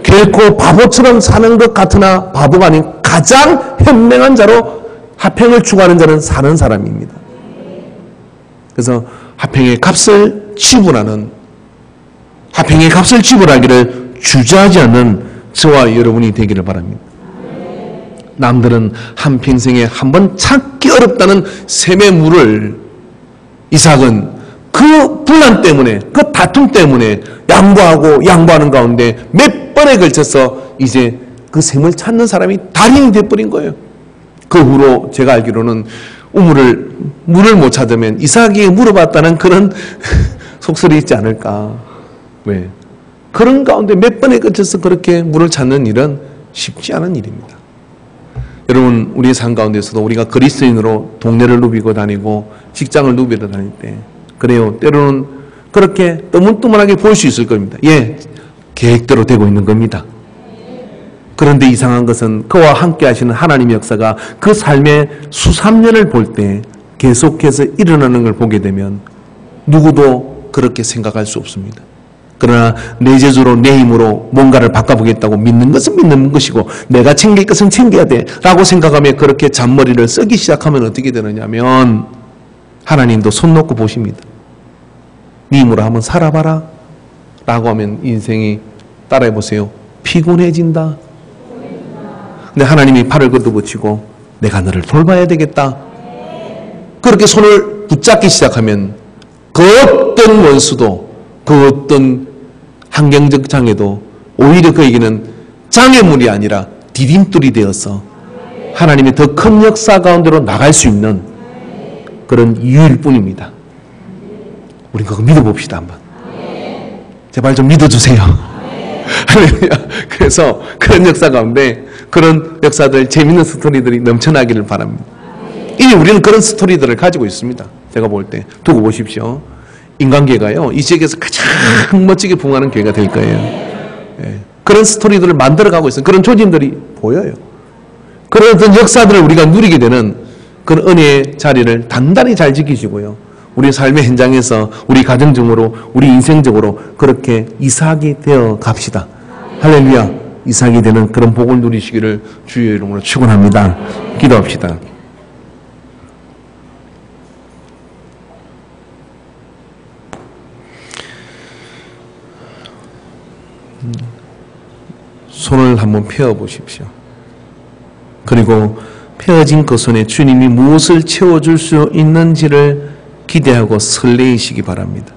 결코 바보처럼 사는 것 같으나 바보가 아닌 가장 현명한 자로 화평을 추구하는 자는 사는 사람입니다. 그래서 화평의 값을 지불하는, 화평의 값을 지불하기를 주저하지 않는 저와 여러분이 되기를 바랍니다. 남들은 한평생에 한 번 찾기 어렵다는 샘의 물을 이삭은 그 분란 때문에, 그 다툼 때문에 양보하는 가운데 몇 번에 걸쳐서 이제 그 샘을 찾는 사람이 달인이 돼버린 거예요. 그 후로 제가 알기로는 물을 못 찾으면 이삭이 물어봤다는 그런 속설이 있지 않을까. 왜? 그런 가운데 몇 번에 걸쳐서 그렇게 물을 찾는 일은 쉽지 않은 일입니다. 여러분, 우리의 삶 가운데서도 우리가 그리스도인으로 동네를 누비고 다니고 직장을 누비러 다닐 때, 그래요, 때로는 그렇게 뜨문뜨문하게 보일 수 있을 겁니다. 예, 계획대로 되고 있는 겁니다. 그런데 이상한 것은 그와 함께 하시는 하나님의 역사가 그 삶의 수삼년을 볼 때 계속해서 일어나는 걸 보게 되면 누구도 그렇게 생각할 수 없습니다. 그러나 내 재주로 내 힘으로 뭔가를 바꿔보겠다고 믿는 것은 믿는 것이고 내가 챙길 것은 챙겨야 돼 라고 생각하며 그렇게 잔머리를 쓰기 시작하면 어떻게 되느냐면 하나님도 손 놓고 보십니다. 네 힘으로 한번 살아봐라 라고 하면 인생이, 따라해보세요, 피곤해진다. 근데 하나님이 팔을 걷어붙이고 내가 너를 돌봐야 되겠다. 그렇게 손을 붙잡기 시작하면 그 어떤 원수도, 그 어떤 환경적 장애도 오히려 그에게는 장애물이 아니라 디딤돌이 되어서 하나님의 더 큰 역사 가운데로 나갈 수 있는 그런 이유일 뿐입니다. 우린 그거 믿어봅시다. 한번 제발 좀 믿어주세요. 그래서 그런 역사 가운데 그런 역사들, 재밌는 스토리들이 넘쳐나기를 바랍니다. 이미 우리는 그런 스토리들을 가지고 있습니다. 제가 볼 때 두고 보십시오. 인간계가요, 이 지역에서 가장 멋지게 부흥하는 교회가 될 거예요. 예. 그런 스토리들을 만들어가고 있어요. 그런 조짐들이 보여요. 그런 어떤 역사들을 우리가 누리게 되는 그런 은혜의 자리를 단단히 잘 지키시고요. 우리 삶의 현장에서 우리 가정적으로, 우리 인생적으로 그렇게 이삭이 되어 갑시다. 할렐루야. 이삭이 되는 그런 복을 누리시기를 주의 이름으로 축원합니다. 기도합시다. 손을 한번 펴어 보십시오. 그리고 펴어진 그 손에 주님이 무엇을 채워줄 수 있는지를 기대하고 설레이시기 바랍니다.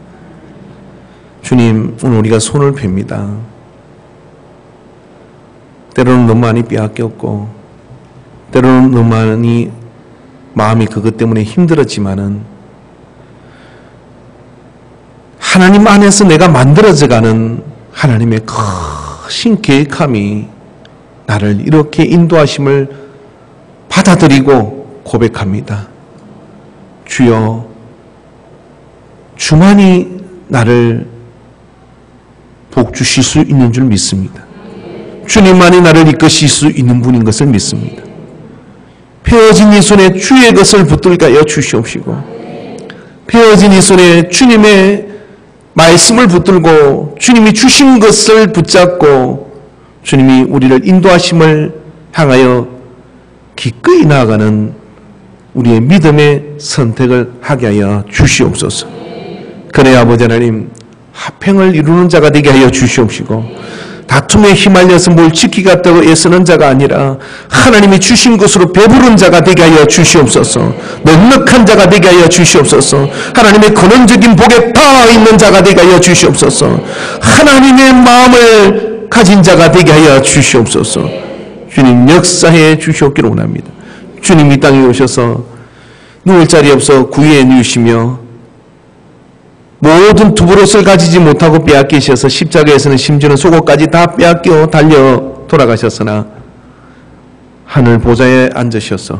주님, 오늘 우리가 손을 팹니다. 때로는 너무 많이 빼앗겼고 때로는 너무 많이 마음이 그것 때문에 힘들었지만은 하나님 안에서 내가 만들어져가는 하나님의 크신 계획함이 나를 이렇게 인도하심을 받아들이고 고백합니다. 주여, 주만이 나를 복 주실 수 있는 줄 믿습니다. 주님만이 나를 이끄실 수 있는 분인 것을 믿습니다. 펴어진 이 손에 주의 것을 붙들게 하여 주시옵시고, 펴어진 이 손에 주님의 말씀을 붙들고 주님이 주신 것을 붙잡고 주님이 우리를 인도하심을 향하여 기꺼이 나아가는 우리의 믿음의 선택을 하게 하여 주시옵소서. 그래야 아버지 하나님, 화평을 이루는 자가 되게 하여 주시옵시고, 다툼에 휘말려서 뭘 지키겠다고 애쓰는 자가 아니라 하나님이 주신 것으로 배부른 자가 되게 하여 주시옵소서. 넉넉한 자가 되게 하여 주시옵소서. 하나님의 근원적인 복에 다 있는 자가 되게 하여 주시옵소서. 하나님의 마음을 가진 자가 되게 하여 주시옵소서. 주님, 역사해 주시옵기를 원합니다. 주님, 이 땅에 오셔서 누울 자리 없어 구유해 누우시며 모든 두부롯을 가지지 못하고 빼앗기셔서 십자가에서는 심지어는 속옷까지 다 빼앗겨 달려 돌아가셨으나 하늘 보좌에 앉으셔서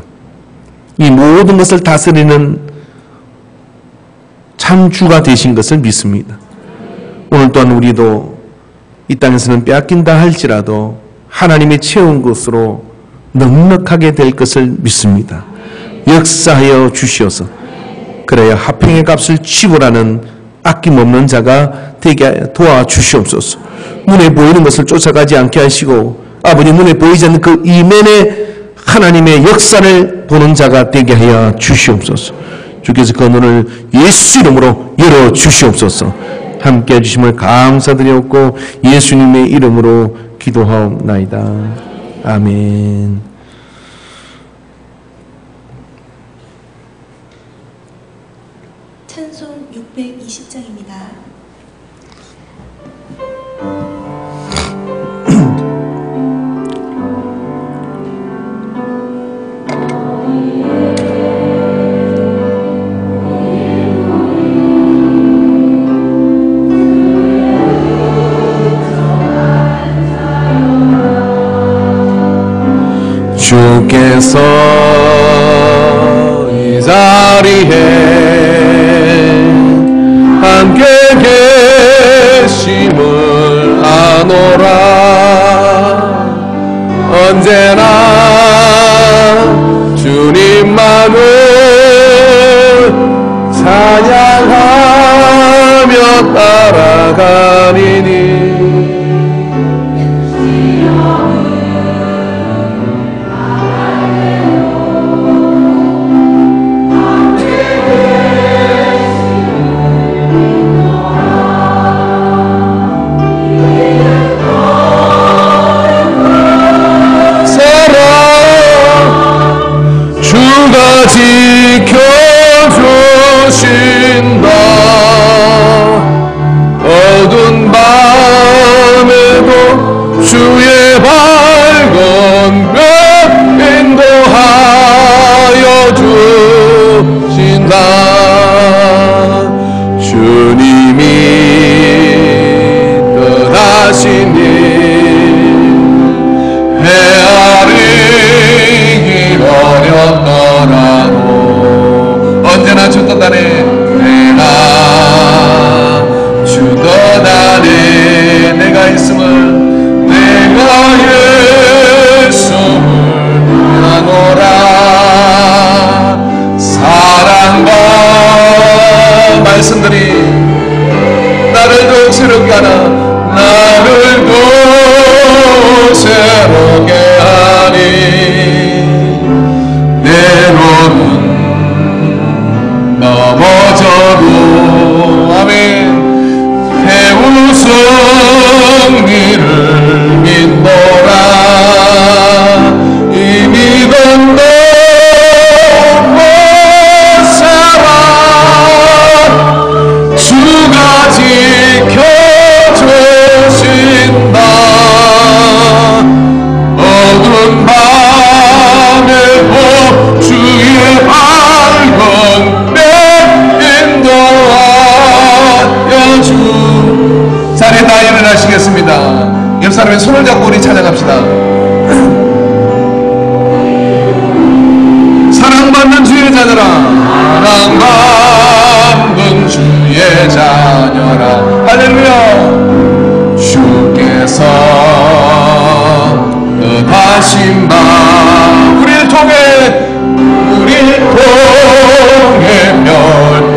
이 모든 것을 다스리는 참 주가 되신 것을 믿습니다. 오늘 또한 우리도 이 땅에서는 빼앗긴다 할지라도 하나님이 채운 것으로 넉넉하게 될 것을 믿습니다. 역사하여 주시어서 그래야 화평의 값을 지불하는 아낌없는 자가 되게 도와주시옵소서. 눈에 보이는 것을 쫓아가지 않게 하시고 아버지 눈에 보이지 않는 그 이면에 하나님의 역사를 보는 자가 되게 하여 주시옵소서. 주께서 그 문을 예수 이름으로 열어 주시옵소서. 함께 해주심을 감사드리옵고 예수님의 이름으로 기도하옵나이다. 아멘. 찬송 620장입니다. 주께서 이 자리에 함께 계심을 아노라. 언제나 주님만을 찬양하며 따라가리니 지켜주신다. 어두운 밤에도 주의 밝은 빛 인도하여 주신다. 주님이 뜻하신 일 헤아리기 어렵더라도 언제나 주 떠나네. 내가 주 떠나네. 내가 있음을 하노라. 사랑과 말씀들이 나를 더욱 새롭게 하나. 나를 더욱 새롭게 하니 때로는 넘어져도 아멘 배운 승리를 믿노라. 이 믿음도 사랑 주가 지켜주신다. 어두운 밤에도 주의 밝은 자리에 다 일어나시겠습니다. 옆 사람의 손을 잡고 우리 찬양합시다. 사랑받는 주의 자녀라. 사랑받는 주의 자녀라. 할렐루야. 주께서 뜻하신 바 우리를 통해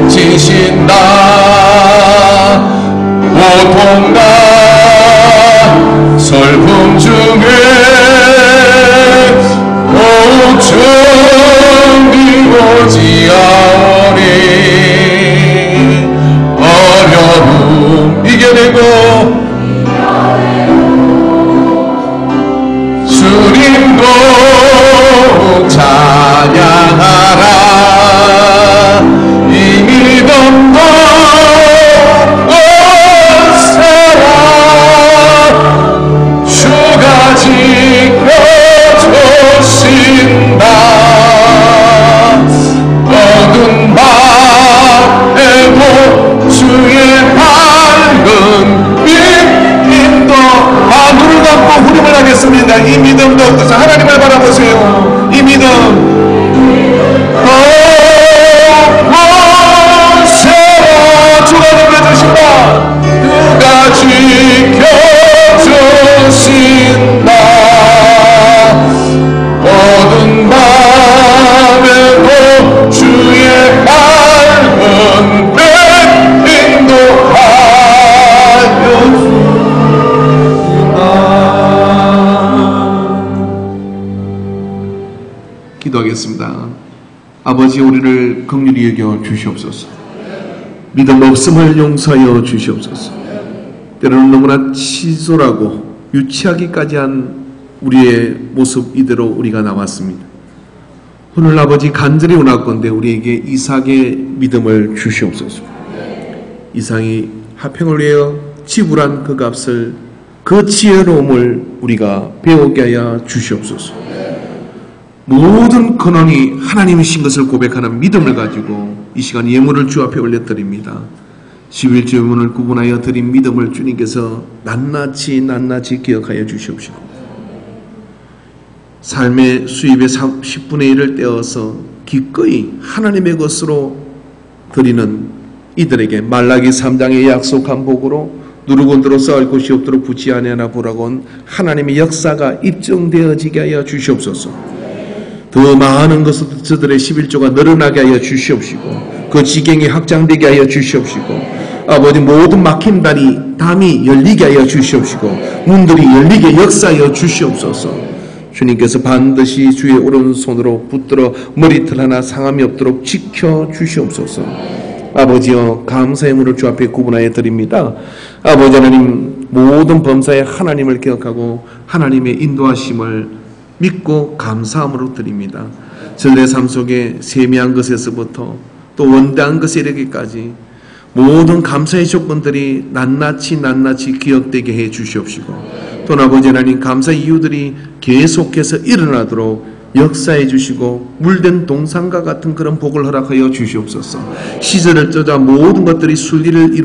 멸치신다. 고통과 슬픔 중에 더욱 준비고지하오니 어려움 이겨내고 주님도 찬양하라. 이 믿음도 주가 지켜주신다. 어두운 밤에도 주의 밝은 빛 인도. 눈을 감고 후렴을 하겠습니다. 이 믿음도 없어서 하나님을 바라보세요. 이 믿음 아버지 우리를 긍휼히 여겨 주시옵소서. 믿음 없음을 용서하여 주시옵소서. 때로는 너무나 치졸하고 유치하기까지 한 우리의 모습 이대로 우리가 나왔습니다. 오늘 아버지 간절히 원하건대 우리에게 이삭의 믿음을 주시옵소서. 이삭이 화평을 위하여 지불한 그 값을, 그 지혜로움을 우리가 배우게 하여 주시옵소서. 모든 근원이 하나님이신 것을 고백하는 믿음을 가지고 이 시간 예물을 주 앞에 올려드립니다. 11조 예물을 구분하여 드린 믿음을 주님께서 낱낱이 기억하여 주시옵시고, 삶의 수입의 10분의 1을 떼어서 기꺼이 하나님의 것으로 드리는 이들에게 말라기 3장의 약속한 복으로 누르곤대로 쌓을 곳이 없도록 붙지 아니하나 보라고 한 하나님의 역사가 입증되어지게 하여 주시옵소서. 더 많은 것으로 저들의 11조가 늘어나게 하여 주시옵시고, 그 지경이 확장되게 하여 주시옵시고, 아버지 모든 막힌 담이 열리게 하여 주시옵시고, 문들이 열리게 역사하여 주시옵소서. 주님께서 반드시 주의 오른손으로 붙들어 머리털 하나 상함이 없도록 지켜 주시옵소서. 아버지여, 감사의 물을 주 앞에 구분하여 드립니다. 아버지 하나님, 모든 범사에 하나님을 기억하고 하나님의 인도하심을 믿고 감사함으로 드립니다. 저들의 삶 속에 세미한 것에서부터 또 원대한 것에 이르기까지 모든 감사의 조건들이 낱낱이 기억되게 해 주시옵시고, 또 아버지 하나님, 감사의 이유들이 계속해서 일어나도록 역사해 주시고 물된 동산과 같은 그런 복을 허락하여 주시옵소서. 시절을 쫓아 모든 것들이 순리를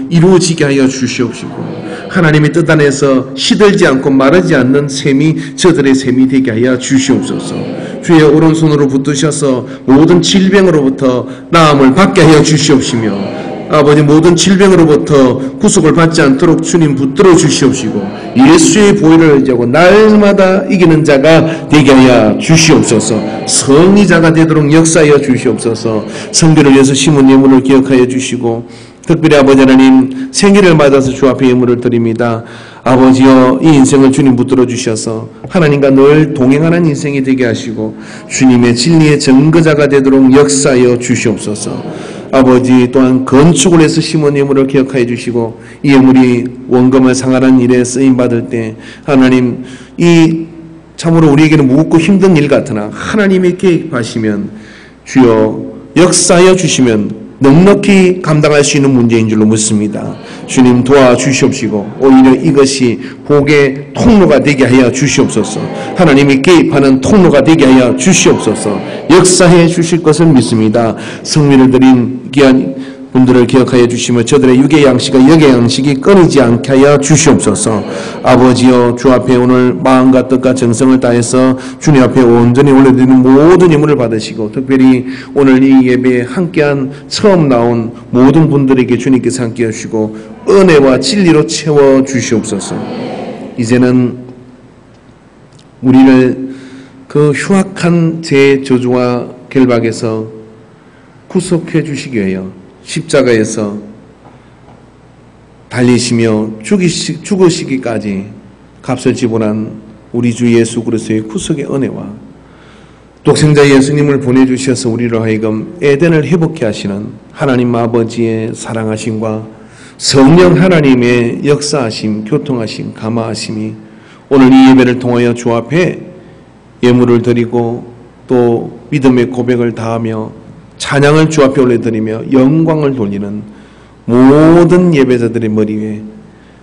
이루어지게 하여 주시옵시고, 하나님의 뜻 안에서 시들지 않고 마르지 않는 셈이 저들의 셈이 되게 하여 주시옵소서. 주의 오른손으로 붙드셔서 모든 질병으로부터 나음을 받게 하여 주시옵시며, 아버지 모든 질병으로부터 구속을 받지 않도록 주님 붙들어 주시옵시고, 예수의 보혈을 의지하고 날마다 이기는 자가 되게 하여 주시옵소서. 성리자가 되도록 역사하여 주시옵소서. 성교를 위해서 심은 예물을 기억하여 주시고, 특별히 아버지 하나님, 생일을 맞아서 주 앞에 예물을 드립니다. 아버지여, 이 인생을 주님 붙들어 주셔서 하나님과 늘 동행하는 인생이 되게 하시고 주님의 진리의 증거자가 되도록 역사하여 주시옵소서. 아버지, 또한 건축을 해서 심은 예물을 기억하여 주시고, 이 예물이 원금을 상하는 일에 쓰임받을 때 하나님, 이 참으로 우리에게는 무겁고 힘든 일 같으나 하나님이 계획하시면 주여 역사하여 주시면 넉넉히 감당할 수 있는 문제인 줄로 믿습니다. 주님 도와주시옵시고, 오히려 이것이 복의 통로가 되게 하여 주시옵소서. 하나님이 개입하는 통로가 되게 하여 주시옵소서. 역사해 주실 것을 믿습니다. 성민을 드린 귀한 분들을 기억하여 주시며 저들의 육의 양식과 영의 양식이 끊이지 않게 하여 주시옵소서. 아버지여, 주 앞에 오늘 마음과 뜻과 정성을 다해서 주님 앞에 온전히 올려드리는 모든 예물을 받으시고, 특별히 오늘 이 예배에 함께한 처음 나온 모든 분들에게 주님께서 함께 하시고 은혜와 진리로 채워 주시옵소서. 이제는 우리를 그 흉악한 죄의 저주와 결박에서 구속해 주시기 위하여 십자가에서 달리시며 죽으시기까지 값을 지불한 우리 주 예수 그리스도의 구속의 은혜와 독생자 예수님을 보내주셔서 우리로 하여금 에덴을 회복케 하시는 하나님 아버지의 사랑하심과 성령 하나님의 역사하심, 교통하심, 감화하심이 오늘 이 예배를 통하여 주 앞에 예물을 드리고 또 믿음의 고백을 다하며 찬양을 주 앞에 올려드리며 영광을 돌리는 모든 예배자들의 머리 위에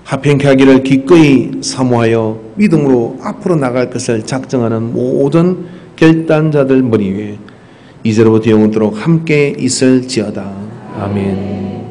화평케 하기를 기꺼이 사모하여 믿음으로 앞으로 나갈 것을 작정하는 모든 결단자들 머리 위에 이제로부터 영원토록 함께 있을지어다. 아멘.